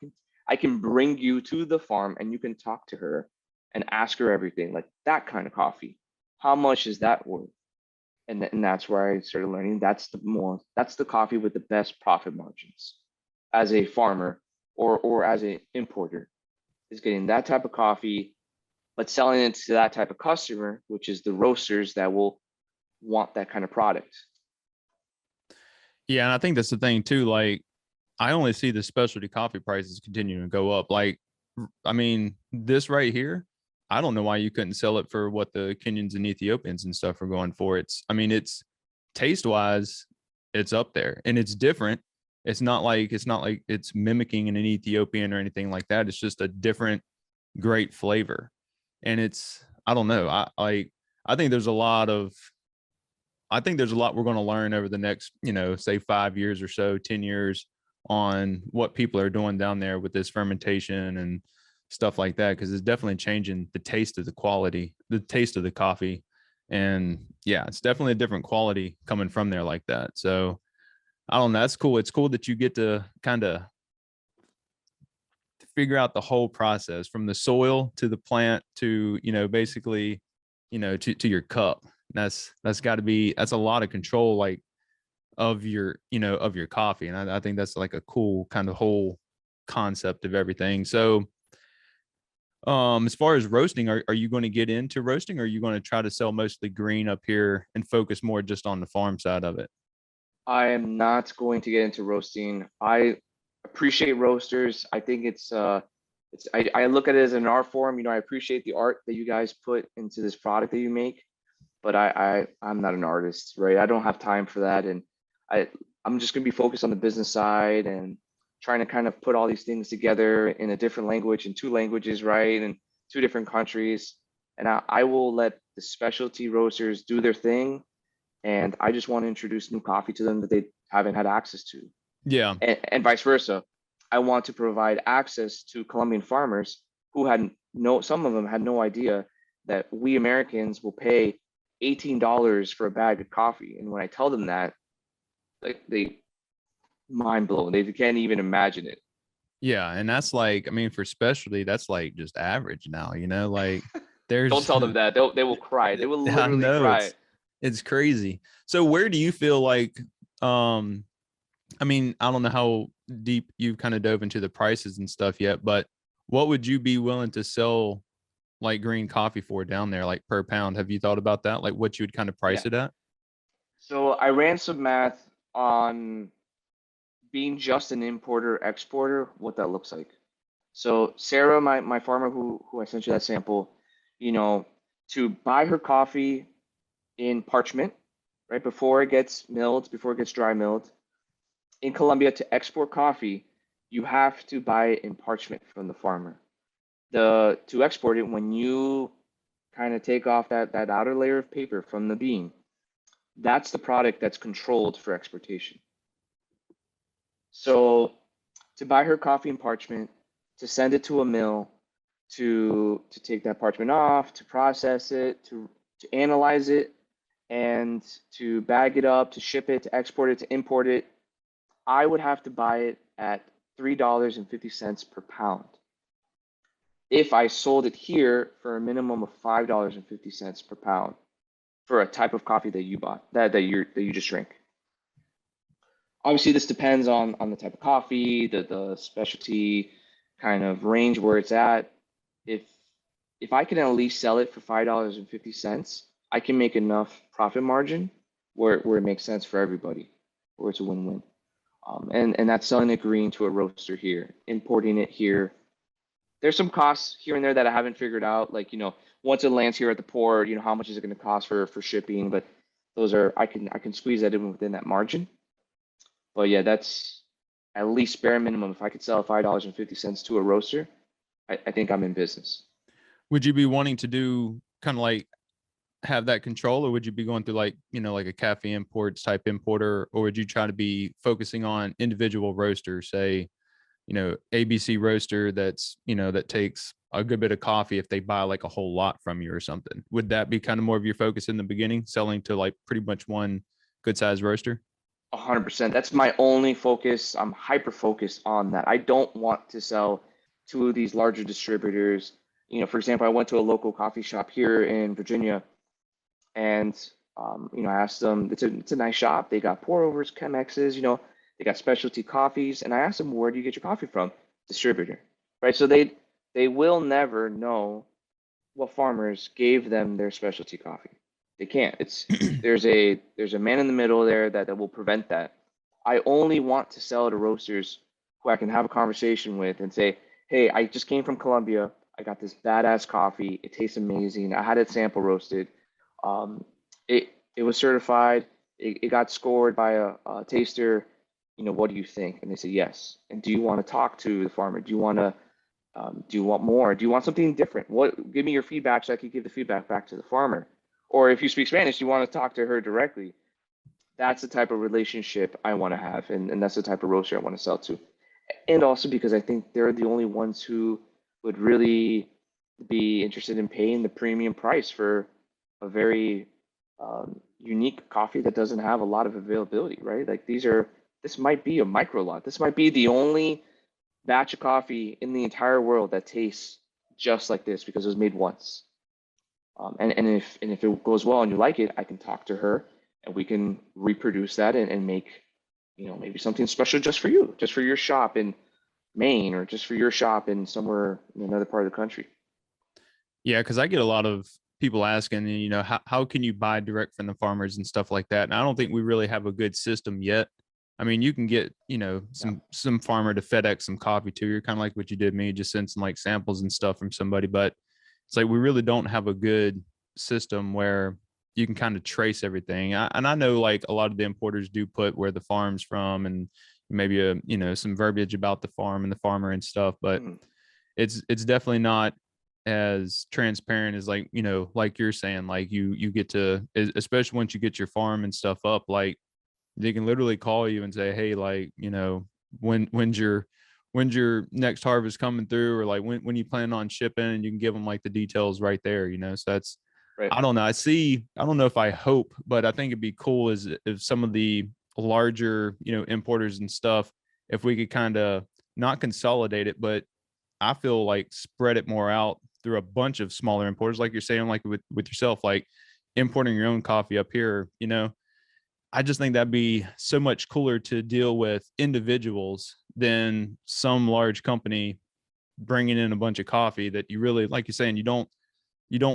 I can bring you to the farm and you can talk to her and ask her everything, like that kind of coffee. How much is that worth? And that's where I started learning. That's the coffee with the best profit margins as a farmer or as an importer, is getting that type of coffee, but selling it to that type of customer, which is the roasters that will want that kind of product. Yeah, and I think that's the thing too. Like, I only see the specialty coffee prices continuing to go up. Like, I mean, this right here, I don't know why you couldn't sell it for what the Kenyans and Ethiopians and stuff are going for. It's taste wise, it's up there and it's different. It's not like it's mimicking an Ethiopian or anything like that. It's just a different, great flavor. And I don't know. I think there's a lot we're going to learn over the next, say 5 years or so, 10 years on what people are doing down there with this fermentation and stuff like that. Cause it's definitely changing the taste of the taste of the coffee. And yeah, it's definitely a different quality coming from there like that. So I don't know. That's cool. It's cool that you get to kind of figure out the whole process from the soil to the plant to, basically, to your cup. That's a lot of control, like of your coffee. And I think that's like a cool kind of whole concept of everything. So as far as roasting, are you going to get into roasting, or are you going to try to sell mostly green up here and focus more just on the farm side of it? I am not going to get into roasting. I appreciate roasters. I think I look at it as an art form. I appreciate the art that you guys put into this product that you make, but I'm not an artist, right? I don't have time for that. And I, I'm just gonna be focused on the business side and trying to kind of put all these things together in a different language, in two languages, right? And two different countries. And I will let the specialty roasters do their thing. And I just want to introduce new coffee to them that they haven't had access to, Yeah. and vice versa. I want to provide access to Colombian farmers who some of them had no idea that we Americans will pay $18 for a bag of coffee. And when I tell them that, like, they mind blown. They can't even imagine it. Yeah. And that's like, I mean, for specialty, that's like just average now, like Don't there's, tell them that. They will cry. They will I literally know cry. it's crazy. So where do you feel like, I mean, I don't know how deep you've kind of dove into the prices and stuff yet, but what would you be willing to sell like green coffee for down there, like per pound? Have you thought about that? Like what you would kind of price Yeah. it at? So I ran some math on being just an importer exporter, what that looks like. So Sarah, my farmer who I sent you that sample, to buy her coffee in parchment, right before it gets milled, before it gets dry milled, in Colombia, to export coffee, you have to buy it in parchment from the farmer. To export it, when you kind of take off that outer layer of paper from the bean, that's the product that's controlled for exportation. So to buy her coffee in parchment, to send it to a mill, to take that parchment off, to process it, to analyze it, and to bag it up, to ship it, to export it, to import it, I would have to buy it at $3.50 per pound. If I sold it here for a minimum of $5.50 per pound for a type of coffee that you bought, that you just drink. Obviously, this depends on the type of coffee, the specialty kind of range where it's at. If I can at least sell it for $5.50, I can make enough profit margin where it makes sense for everybody, where it's a win-win. And that's selling it green to a roaster here, importing it here. There's some costs here and there that I haven't figured out. Like, once it lands here at the port, how much is it going to cost for shipping? But those are, I can squeeze that in within that margin. But yeah, that's at least bare minimum. If I could sell $5.50 to a roaster, I think I'm in business. Would you be wanting to do kind of like have that control, or would you be going through like, like a cafe imports type importer, or would you try to be focusing on individual roasters, say, ABC roaster that's, that takes a good bit of coffee if they buy like a whole lot from you or something. Would that be kind of more of your focus in the beginning, selling to like pretty much one good sized roaster? 100%. That's my only focus. I'm hyper focused on that. I don't want to sell to these larger distributors. For example, I went to a local coffee shop here in Virginia, and I asked them. It's a nice shop. They got pour overs, Chemexes. They got specialty coffees, and I asked them, where do you get your coffee from? Distributor, right? So they will never know what farmers gave them their specialty coffee. They can't. There's a man in the middle there that will prevent that. I only want to sell to roasters who I can have a conversation with and say, hey, I just came from Colombia. I got this badass coffee. It tastes amazing. I had it sample roasted. It was certified. It got scored by a taster. What do you think? And they say yes. And do you want to talk to the farmer? Do you want more? Do you want something different? Give me your feedback so I can give the feedback back to the farmer. Or if you speak Spanish, you want to talk to her directly. That's the type of relationship I want to have, and that's the type of roaster I want to sell to. And also because I think they're the only ones who would really be interested in paying the premium price for a very unique coffee that doesn't have a lot of availability, right? Like this might be a micro lot. This might be the only batch of coffee in the entire world that tastes just like this because it was made once. And if it goes well and you like it, I can talk to her and we can reproduce that and make, maybe something special just for you, just for your shop in Maine, or just for your shop in somewhere in another part of the country. Yeah, because I get a lot of people asking, how can you buy direct from the farmers and stuff like that? And I don't think we really have a good system yet. I mean, you can get, some farmer to FedEx some coffee to you, kind of like what you did me, just send some like samples and stuff from somebody. But it's like we really don't have a good system where you can kind of trace everything. And I know like a lot of the importers do put where the farm's from and maybe some verbiage about the farm and the farmer and stuff, but it's definitely not as transparent as like you're saying, like you get to, especially once you get your farm and stuff up, like they can literally call you and say, hey, like when's your next harvest coming through, or like when you plan on shipping, and you can give them like the details right there, so that's right. I don't know. I don't know if I hope, but I think it'd be cool is if some of the larger, importers and stuff, if we could kind of not consolidate it, but I feel like spread it more out through a bunch of smaller importers, like you're saying, like with yourself, like importing your own coffee up here, I just think that'd be so much cooler to deal with individuals than some large company bringing in a bunch of coffee that you really, like you're saying, you don't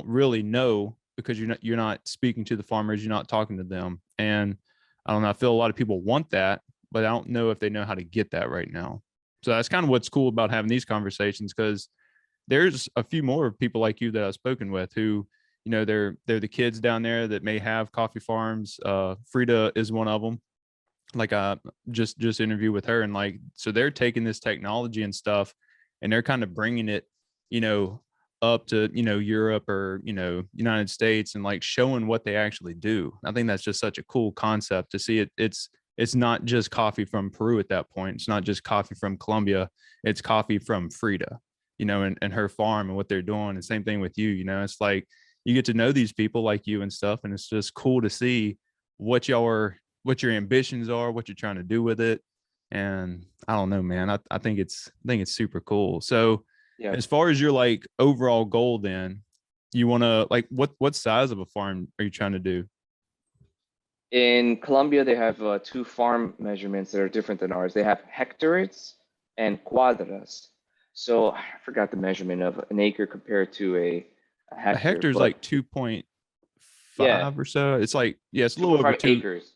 really know, because you're not speaking to the farmers, you're not talking to them. And I don't know, I feel a lot of people want that, but I don't know if they know how to get that right now. So that's kind of what's cool about having these conversations, because there's a few more people like you that I've spoken with who, they're the kids down there that may have coffee farms. Frida is one of them. Like I just interviewed with her, and like, so they're taking this technology and stuff and they're kind of bringing it, up to, Europe or, United States, and like showing what they actually do. I think that's just such a cool concept to see it. It's not just coffee from Peru at that point. It's not just coffee from Colombia. It's coffee from Frida, and her farm and what they're doing. And same thing with you, it's like, you get to know these people like you and stuff. And it's just cool to see what your ambitions are, what you're trying to do with it. And I don't know, man, I think it's super cool. So yeah, as far as your like overall goal, then you want to like, what size of a farm are you trying to do? In Colombia, they have two farm measurements that are different than ours. They have hectares and cuadras. So I forgot the measurement of an acre compared to a hectare. A hectare is like 2.5 or so. It's like, yeah, it's a little over 2 acres.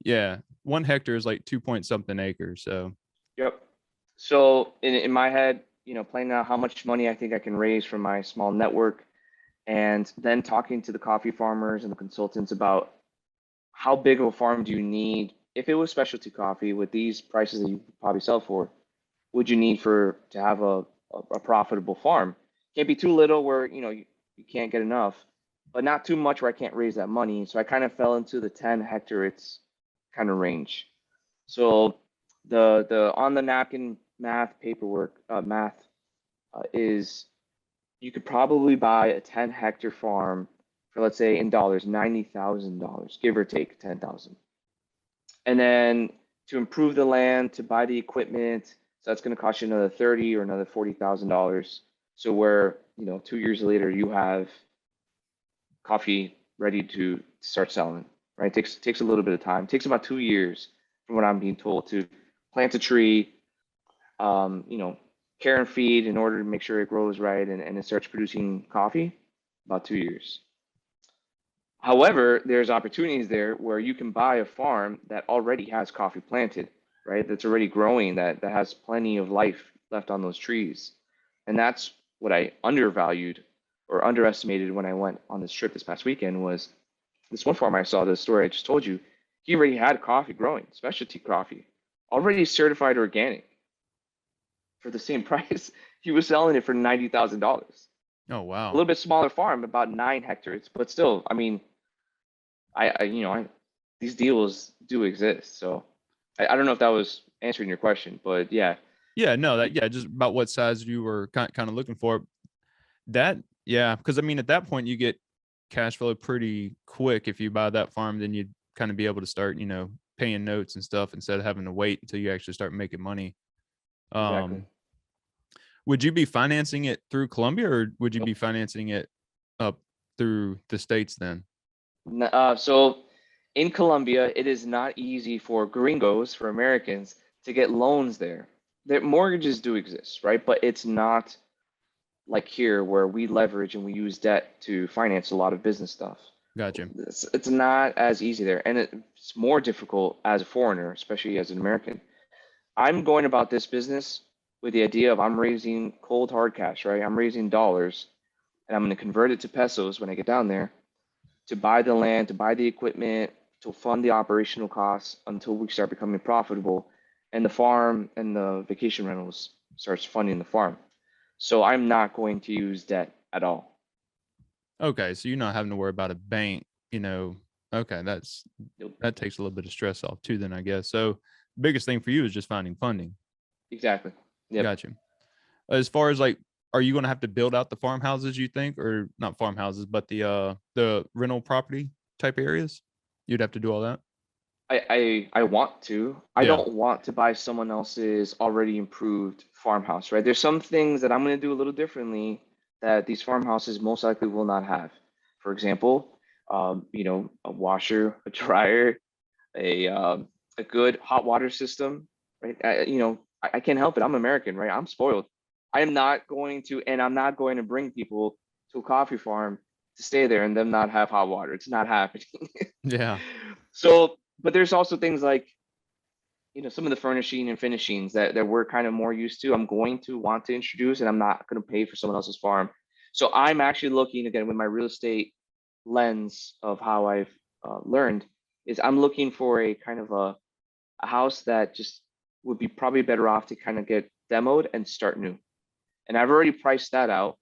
Yeah, 1 hectare is like 2 point something acres. So yep. So in my head, planning out how much money I think I can raise from my small network, and then talking to the coffee farmers and the consultants about how big of a farm do you need. If it was specialty coffee with these prices that you probably sell for, would you need to have a profitable farm? Can't be too little where you can't get enough, but not too much where I can't raise that money. So I kind of fell into the 10 hectares kind of range. So the on the napkin math is you could probably buy a 10-hectare farm for, let's say in dollars, $90,000, give or take 10,000. And then to improve the land, to buy the equipment, so that's going to cost you another 30 or another $40,000. So where, 2 years later, you have coffee ready to start selling, right? Takes a little bit of time. It takes about 2 years, from what I'm being told, to plant a tree, care and feed in order to make sure it grows right and it starts producing coffee. About 2 years. However, there's opportunities there where you can buy a farm that already has coffee planted, right? That's already growing, that has plenty of life left on those trees. And that's what I undervalued or underestimated when I went on this trip this past weekend. Was this one farm I saw, the story I just told you, he already had coffee growing, specialty coffee, already certified organic. For the same price, he was selling it for $90,000. Oh, A wow. little bit smaller farm, about 9 hectares, but still, I mean, these deals do exist. So I don't know if that was answering your question, but yeah. Yeah, no, just about what size you were kind of looking for. Yeah, because I mean, at that point, you get cash flow pretty quick. If you buy that farm, then you'd kind of be able to start, paying notes and stuff instead of having to wait until you actually start making money. Exactly. Would you be financing it through Colombia, or would you Nope. be financing it up through the States then? So in Colombia, it is not easy for gringos, for Americans, to get loans there. Their mortgages do exist, right? But it's not like here where we leverage and we use debt to finance a lot of business stuff. Gotcha. It's not as easy there, and it's more difficult as a foreigner, especially as an American. I'm going about this business with the idea of I'm raising cold hard cash, right? I'm raising dollars, and I'm going to convert it to pesos when I get down there to buy the land, to buy the equipment, to fund the operational costs until we start becoming profitable, and the farm and the vacation rentals starts funding the farm. So I'm not going to use debt at all. Okay, so you're not having to worry about a bank, Okay, Nope. that takes a little bit of stress off too, then I guess. So biggest thing for you is just finding funding. Exactly. Yep. Gotcha. As far as like, are you going to have to build out the farmhouses, you think, or not farmhouses, but the rental property type areas? You'd have to do all that. I want to. I Yeah. don't want to buy someone else's already improved farmhouse, right? There's some things that I'm going to do a little differently that these farmhouses most likely will not have. For example, a washer, a dryer, a good hot water system, right? I can't help it. I'm American, right? I'm spoiled. I'm not going to bring people to a coffee farm to stay there and them not have hot water. It's not happening. Yeah. So, but there's also things like, some of the furnishing and finishings that we're kind of more used to, I'm going to want to introduce, and I'm not going to pay for someone else's farm. So I'm actually looking, again, with my real estate lens of how I've learned, is I'm looking for a kind of a house that just would be probably better off to kind of get demoed and start new. And I've already priced that out.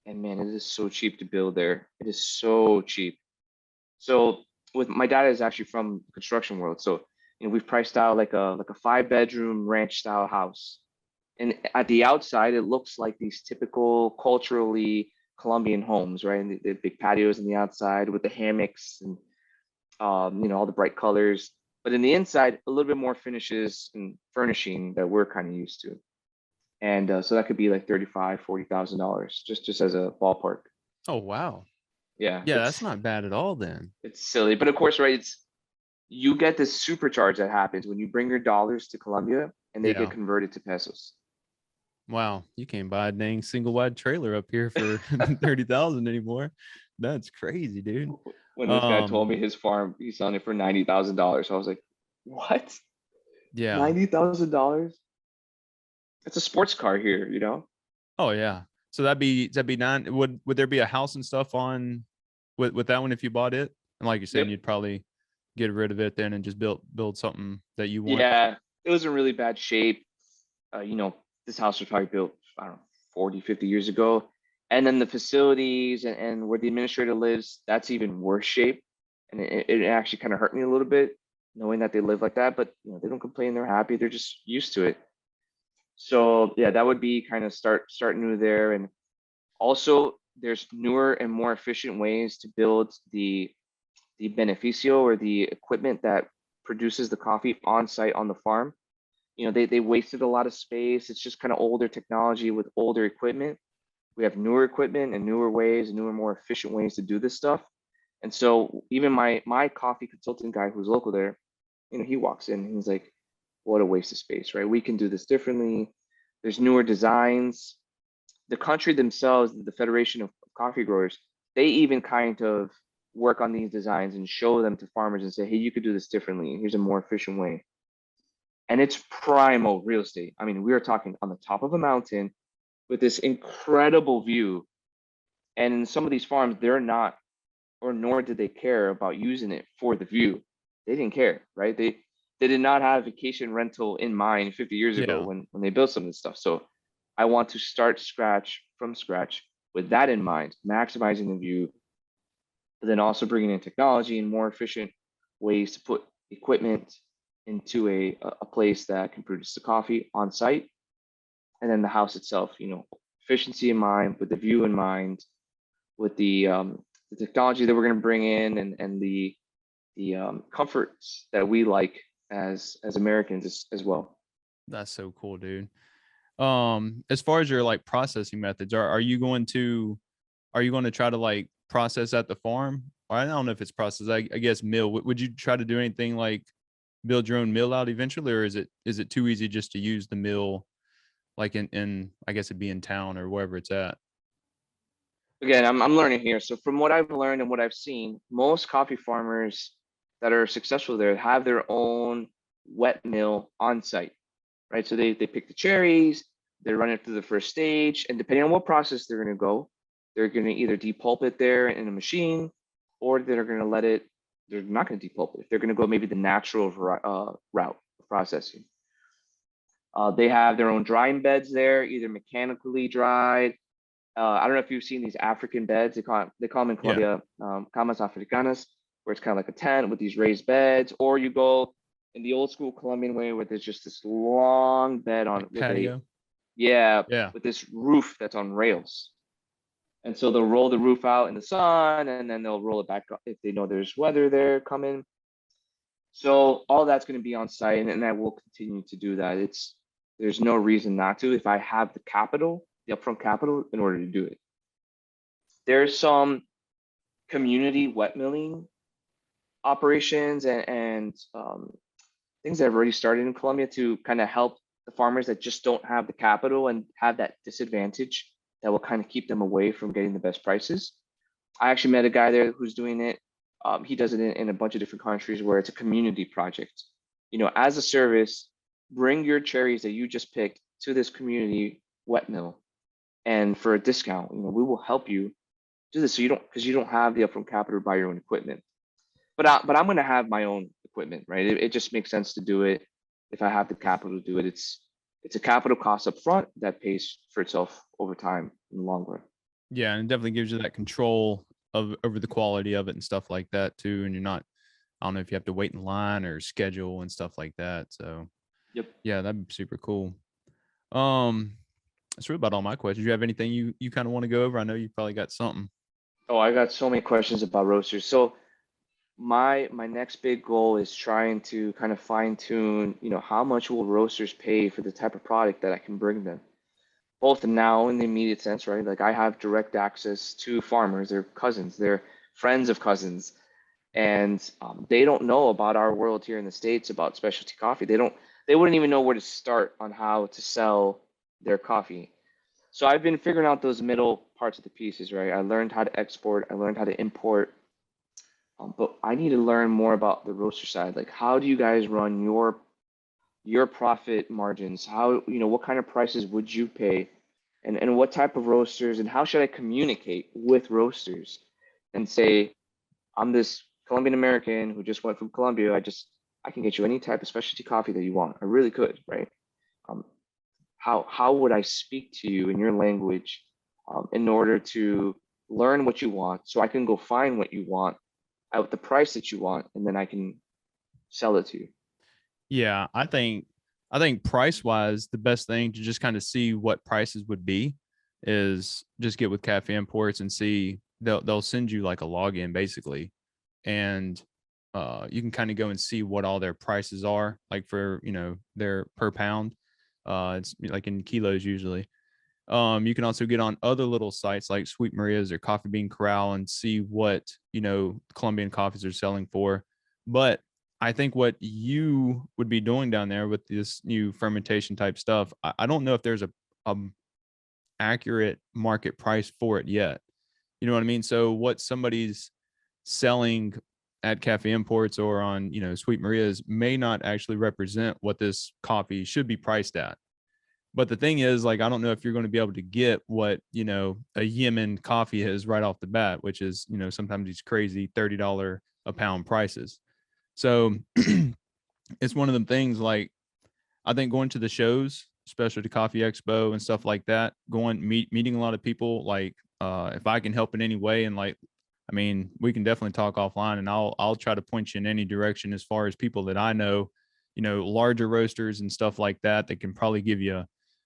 And man, it is so cheap to build there. It is so cheap. So with my dad is actually from the construction world. So, we've priced out like a 5-bedroom ranch style house. And at the outside, it looks like these typical culturally Colombian homes, right? And the big patios on the outside with the hammocks and all the bright colors. But in the inside, a little bit more finishes and furnishing that we're kind of used to. And so that could be like $35,000-$40,000, just as a ballpark. Oh, wow. Yeah. Yeah, that's not bad at all then. It's silly, but of course, right? You get this supercharge that happens when you bring your dollars to Colombia and they Yeah. get converted to pesos. Wow, you can't buy a dang single wide trailer up here for 30,000 anymore. That's crazy, dude. When this guy told me his farm, he's selling it for $90,000. I was like, what? Yeah. $90,000? It's a sports car here. Oh yeah. So that'd be 9. Would there be a house and stuff on with that one if you bought it? And like you're saying, Yep. you'd probably get rid of it then and just build something that you want. Yeah, it was in really bad shape. This house was probably built, I don't know, 40, 50 years ago. And then the facilities and where the administrator lives, that's even worse shape. And it actually kind of hurt me a little bit knowing that they live like that, but they don't complain, they're happy, they're just used to it. So yeah, that would be kind of start new there. And also there's newer and more efficient ways to build the beneficio, or the equipment that produces the coffee on site on the farm. They wasted a lot of space. It's just kind of older technology with older equipment. We have newer equipment and newer ways, newer, more efficient ways to do this stuff. And so even my coffee consultant guy who's local there, he walks in and he's like, what a waste of space, right? We can do this differently. There's newer designs. The country themselves, the Federation of Coffee Growers, they even kind of work on these designs and show them to farmers and say, hey, you could do this differently. Here's a more efficient way. And it's primal real estate. I mean, we are talking on the top of a mountain with this incredible view. And in some of these farms, they're not, or nor did they care about using it for the view. They didn't care, right? They did not have vacation rental in mind 50 years ago when they built some of this stuff. So I want to start from scratch with that in mind, maximizing the view, but then also bringing in technology and more efficient ways to put equipment into a place that can produce the coffee on site. And then the house itself, efficiency in mind, with the view in mind, with the technology that we're going to bring in, and the comforts that we like as Americans as well. That's so cool, dude. As far as your like processing methods, are you going to try to like process at the farm? Or I don't know if it's process, I guess mill. Would you try to do anything like build your own mill out eventually, or is it too easy just to use the mill like in I guess it'd be in town or wherever it's at? Again, I'm learning here. So from what I've learned and what I've seen, most coffee farmers that are successful there have their own wet mill on site, right? So they pick the cherries, they run it through the first stage, and depending on what process they're going to go, they're going to either depulp it there in a machine, or they're going to let it. They're not going to depulp it. They're going to go maybe the natural route of processing. They have their own drying beds there, either mechanically dried. I don't know if you've seen these African beds. They call them in Colombia camas africanas, where it's kind of like a tent with these raised beds, or you go in the old school Colombian way where there's just this long bed on Like patio. with this roof that's on rails. And so they'll roll the roof out in the sun, and then they'll roll it back up if they know there's weather there coming. So all that's going to be on site, and I will continue to do that. There's no reason not to if I have the capital, the upfront capital, in order to do it. There's some community wet milling operations and things that have already started in Colombia to kind of help the farmers that just don't have the capital and have that disadvantage that will kind of keep them away from getting the best prices. I actually met a guy there who's doing it. He does it in a bunch of different countries where it's a community project. As a service, bring your cherries that you just picked to this community wet mill, and for a discount, we will help you do this. So because you don't have the upfront capital to buy your own equipment. But I'm going to have my own equipment, right? It just makes sense to do it if I have the capital to do it. It's a capital cost up front that pays for itself over time in the long run. Yeah, and it definitely gives you that control over the quality of it and stuff like that too. And you're not, I don't know if you have to wait in line or schedule and stuff like that. So Yep. Yeah, that'd be super cool. That's really about all my questions. You have anything you kind of want to go over? I know you probably got something. Oh, I got so many questions about roasters. So my next big goal is trying to kind of fine tune, how much will roasters pay for the type of product that I can bring them, both now in the immediate sense, right? Like I have direct access to farmers, they're cousins, they're friends of cousins, and they don't know about our world here in the States about specialty coffee. They wouldn't even know where to start on how to sell their coffee. So I've been figuring out those middle parts of the pieces, right? I learned how to export, I learned how to import, but I need to learn more about the roaster side. Like, how do you guys run your profit margins? How, what kind of prices would you pay, and what type of roasters, and how should I communicate with roasters and say, I'm this Colombian American who just went from Colombia. I can get you any type of specialty coffee that you want. I really could, right? How would I speak to you in your language in order to learn what you want, so I can go find what you want at the price that you want, and then I can sell it to you? Yeah, I think I think price wise, the best thing to just kind of see what prices would be is just get with Cafe Imports and see they'll send you like a login basically, and you can kind of go and see what all their prices are like for their per pound. It's like in kilos usually. You can also get on other little sites like Sweet Maria's or Coffee Bean Corral and see what Colombian coffees are selling for. But I think what you would be doing down there with this new fermentation type stuff, I don't know if there's a accurate market price for it yet. You know what I mean? So what somebody's selling at Cafe Imports or on Sweet Maria's may not actually represent what this coffee should be priced at. But the thing is, like, I don't know if you're going to be able to get what, a Yemen coffee is right off the bat, which is, sometimes these crazy $30 a pound prices. So it's one of them things, like, I think going to the shows, especially to Coffee Expo and stuff like that, meeting a lot of people, like, if I can help in any way, and like, I mean, we can definitely talk offline, and I'll try to point you in any direction as far as people that I know, larger roasters and stuff like that can probably give you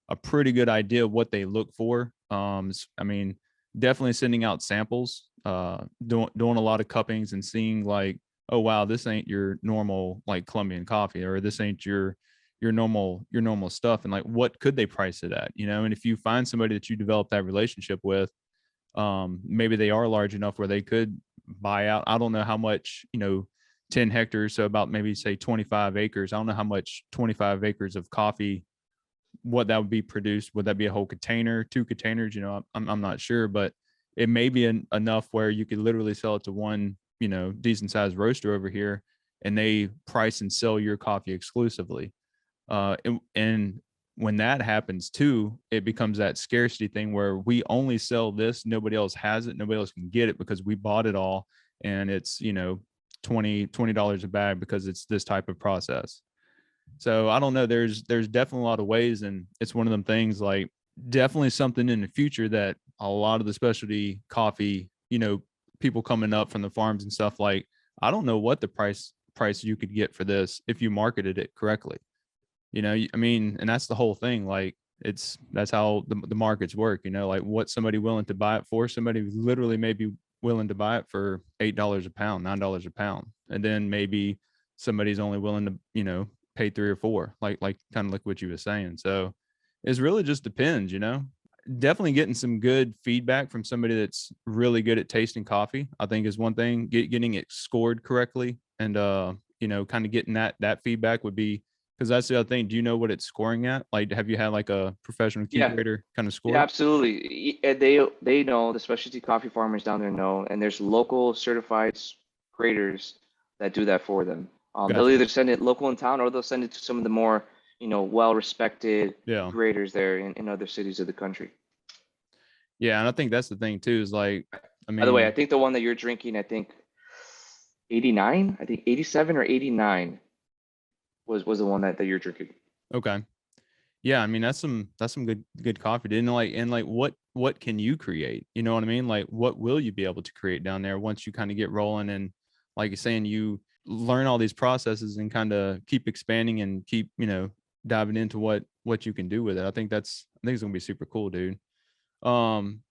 a pretty good idea of what they look for. I mean, definitely sending out samples, doing a lot of cuppings and seeing like, oh wow, this ain't your normal like Colombian coffee, or this ain't your normal stuff, and like what could they price it at, and if you find somebody that you develop that relationship with, maybe they are large enough where they could buy out. I don't know how much 10 hectares, so about maybe say 25 acres. I don't know how much 25 acres of coffee, what that would be produced. Would that be a whole container, 2 containers? I'm not sure, but it may be enough where you could literally sell it to one decent sized roaster over here, and they price and sell your coffee exclusively. And when that happens too, it becomes that scarcity thing where we only sell this, nobody else has it, nobody else can get it because we bought it all, and it's $20 a bag because it's this type of process. So I don't know, there's definitely a lot of ways, and it's one of them things, like, definitely something in the future that a lot of the specialty coffee, people coming up from the farms and stuff, like, I don't know what the price you could get for this if you marketed it correctly. I mean, and that's the whole thing. Like, that's how the markets work, like what somebody willing to buy it for. Somebody literally may be willing to buy it for $8 a pound, $9 a pound. And then maybe somebody's only willing to, pay 3 or 4, like kind of like what you were saying. So it's really just depends, definitely getting some good feedback from somebody that's really good at tasting coffee, I think, is one thing. Getting it scored correctly, and kind of getting that feedback would be, because that's the other thing. Do you know what it's scoring at? Like, have you had like a professional key grader kind of score? Yeah, absolutely. They know, the specialty coffee farmers down there know, and there's local certified graders that do that for them. They'll Gotcha. either send it local in town, or they'll send it to some of the more well-respected Yeah. graders there in other cities of the country. Yeah, and I think that's the thing too, is like, I By the way, I mean, think the one that you're drinking, I think 89, I think 87 or 89 was the one that you're drinking. okay. Yeah, I mean, that's some good coffee, dude. And like what can you create? You know what I mean? Like, what will you be able to create down there once you kind of get rolling, and like you're saying, you learn all these processes and kind of keep expanding and keep, diving into what you can do with it. I think it's gonna be super cool, dude. Um,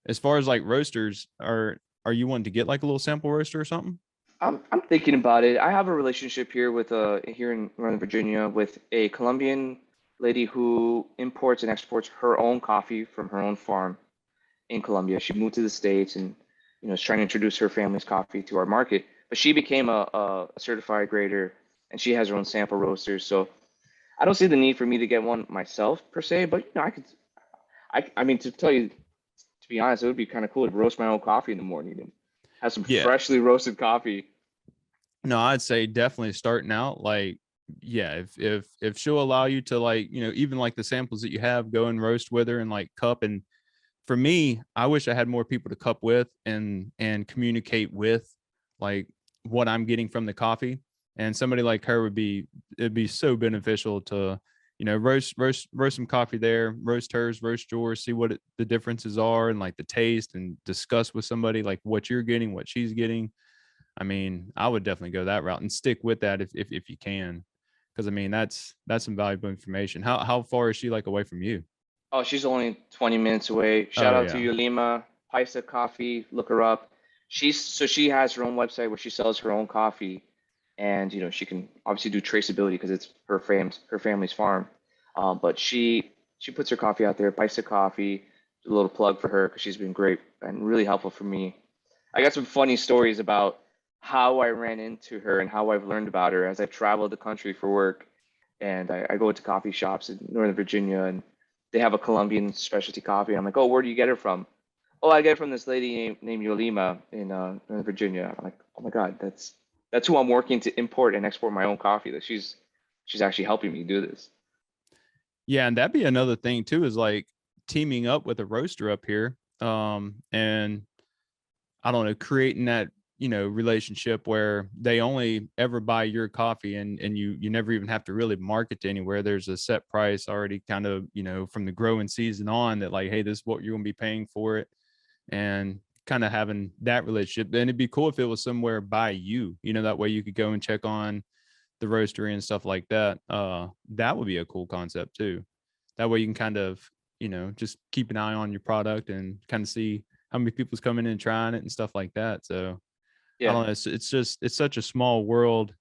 as far as like roasters, are you wanting to get like a little sample roaster or something? I'm thinking about it. I have a relationship here with here in Northern Virginia with a Colombian lady who imports and exports her own coffee from her own farm in Colombia. She moved to the States and is trying to introduce her family's coffee to our market. But she became a certified grader, and she has her own sample roasters. So I don't see the need for me to get one myself per se, but I could. I mean, to tell you, to be honest, it would be kind of cool to roast my own coffee in the morning and have some Yeah. freshly roasted coffee. No, I'd say definitely starting out, like, yeah, if she'll allow you to, like, even like the samples that you have, go and roast with her and like cup. And for me, I wish I had more people to cup with and communicate with, like, what I'm getting from the coffee. And somebody like her it'd be so beneficial to, roast some coffee there, roast hers, roast yours, see what the differences are, and like the taste, and discuss with somebody like what you're getting, what she's getting. I mean, I would definitely go that route and stick with that if you can, Because I mean, that's some valuable information. How far is she like away from you? Oh, she's only 20 minutes away. Shout Oh out to yeah. Yulima, Paisa Coffee. Look her up. She has her own website where she sells her own coffee, and she can obviously do traceability because it's her family's farm. But she puts her coffee out there. Paisa Coffee. A little plug for her because she's been great and really helpful for me. I got some funny stories about how I ran into her and how I've learned about her as I traveled the country for work. And I go to coffee shops in Northern Virginia, and they have a Colombian specialty coffee. I'm like, oh, where do you get it from? Oh, I get it from this lady named Yolima in Northern Virginia. I'm like, oh my God, that's who I'm working to import and export my own coffee. That she's actually helping me do this. Yeah, and that'd be another thing too, is like teaming up with a roaster up here. And I don't know, creating that, relationship where they only ever buy your coffee and you never even have to really market to anywhere. There's a set price already kind of, from the growing season on that like, hey, this is what you're going to be paying for it. And kind of having that relationship. And it'd be cool if it was somewhere by you, that way you could go and check on the roastery and stuff like that. That would be a cool concept too. That way you can kind of, just keep an eye on your product and kind of see how many people's coming in and trying it and stuff like that. So I Yeah, don't know. It's such a small world.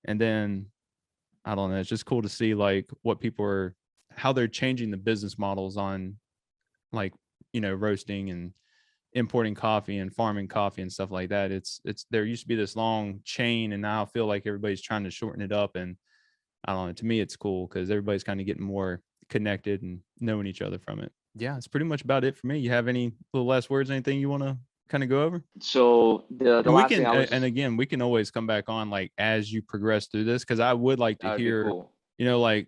And then I don't know. It's just cool to see like what people are, how they're changing the business models on like, roasting and importing coffee and farming coffee and stuff like that. It's there used to be this long chain, and now I feel like everybody's trying to shorten it up. And I don't know, to me it's cool because everybody's kind of getting more connected and knowing each other from it. Yeah, it's pretty much about it for me. You have any little last words, anything you want to kind of go over? so the And we last thing can, I was and just again, we can always come back on like as you progress through this, because I would like to that would be hear, cool. like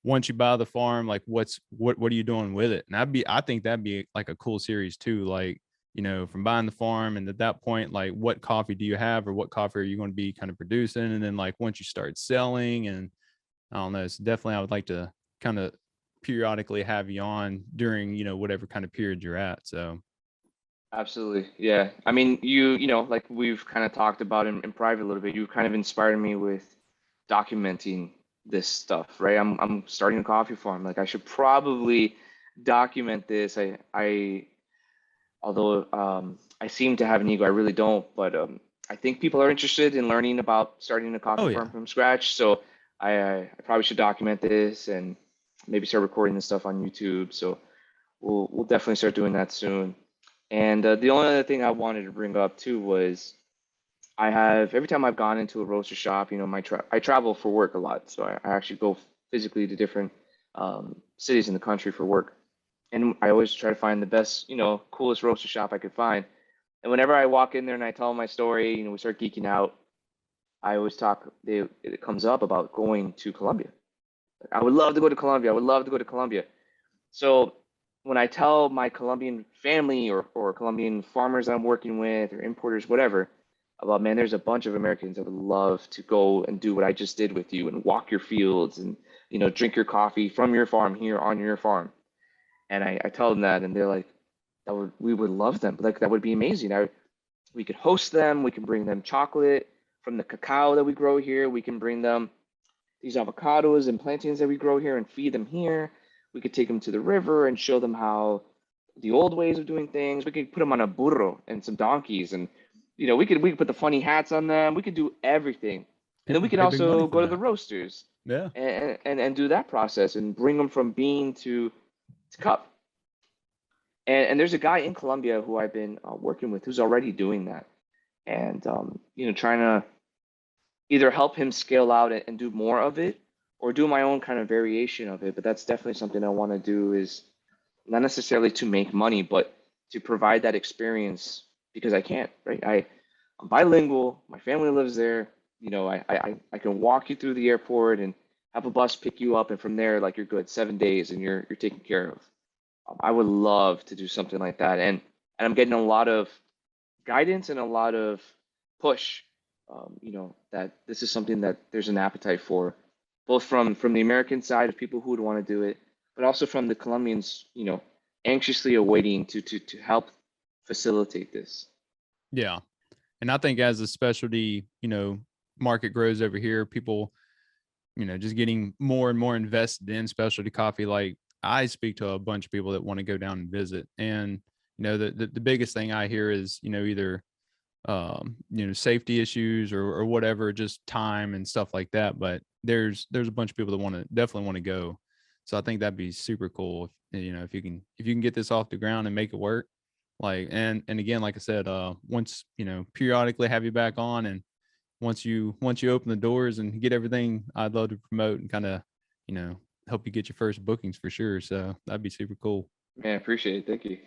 once you buy the farm, like what are you doing with it? And I think that'd be like a cool series too. Like, from buying the farm, and at that point, like what coffee do you have, or what coffee are you going to be kind of producing? And then like once you start selling, and I don't know, it's definitely, I would like to kind of periodically have you on during, whatever kind of period you're at. So Absolutely. Yeah. I mean, like we've kind of talked about in private a little bit, you kind of inspired me with documenting this stuff, right? I'm starting a coffee farm. Like I should probably document this. Although I seem to have an ego, I really don't, but I think people are interested in learning about starting a coffee oh farm yeah. from scratch. So I probably should document this and maybe start recording this stuff on YouTube. So we'll definitely start doing that soon. And the only other thing I wanted to bring up too was I have every time I've gone into a roaster shop, I travel for work a lot, so I actually go physically to different cities in the country for work, and I always try to find the best, coolest roaster shop I could find. And whenever I walk in there and I tell them my story, we start geeking out. I always it comes up about going to Colombia. Like, I would love to go to Colombia. I would love to go to Colombia. So when I tell my Colombian family or Colombian farmers that I'm working with or importers, whatever, about man, there's a bunch of Americans that would love to go and do what I just did with you and walk your fields and drink your coffee from your farm here on your farm. And I tell them that, and they're like, we would love them. Like that would be amazing. We could host them. We can bring them chocolate from the cacao that we grow here. We can bring them these avocados and plantains that we grow here and feed them here. We could take them to the river and show them how the old ways of doing things. We could put them on a burro and some donkeys, and we could put the funny hats on them. We could do everything, and then People we can pay big money also for go to the that. roasters Yeah. and do that process and bring them from bean to cup. And there's a guy in Colombia who I've been working with who's already doing that, and trying to either help him scale out and do more of it or do my own kind of variation of it. But that's definitely something I want to do, is not necessarily to make money, but to provide that experience because I can't, right? I'm bilingual. My family lives there. I can walk you through the airport and have a bus pick you up, and from there, like you're good 7 days and you're taken care of. I would love to do something like that, and I'm getting a lot of guidance and a lot of push. That this is something that there's an appetite for, both from the American side of people who would want to do it, but also from the Colombians, anxiously awaiting to help facilitate this. Yeah. And I think as the specialty, market grows over here, people just getting more and more invested in specialty coffee. Like I speak to a bunch of people that want to go down and visit, and the biggest thing I hear is either safety issues or whatever, just time and stuff like that. But there's a bunch of people that definitely want to go. So I think that'd be super cool if you can get this off the ground and make it work. Like, and again, like I said, once, periodically have you back on, and once you open the doors and get everything, I'd love to promote and kind of, help you get your first bookings for sure. So that'd be super cool. Man, appreciate it. Thank you.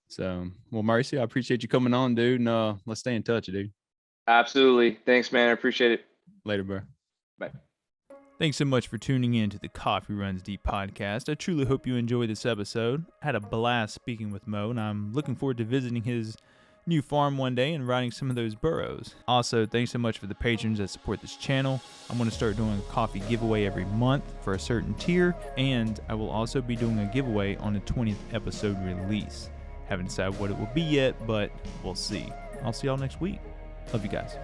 So, well, Mauricio, I appreciate you coming on, dude. And let's stay in touch, dude. Absolutely. Thanks, man. I appreciate it. Later, bro. Bye. Thanks so much for tuning in to the Coffee Runs Deep podcast. I truly hope you enjoyed this episode. I had a blast speaking with Mo, and I'm looking forward to visiting his new farm one day and riding some of those burros. Also, thanks so much for the patrons that support this channel. I'm going to start doing a coffee giveaway every month for a certain tier, and I will also be doing a giveaway on the 20th episode release. Haven't decided what it will be yet, but we'll see. I'll see y'all next week. Love you guys.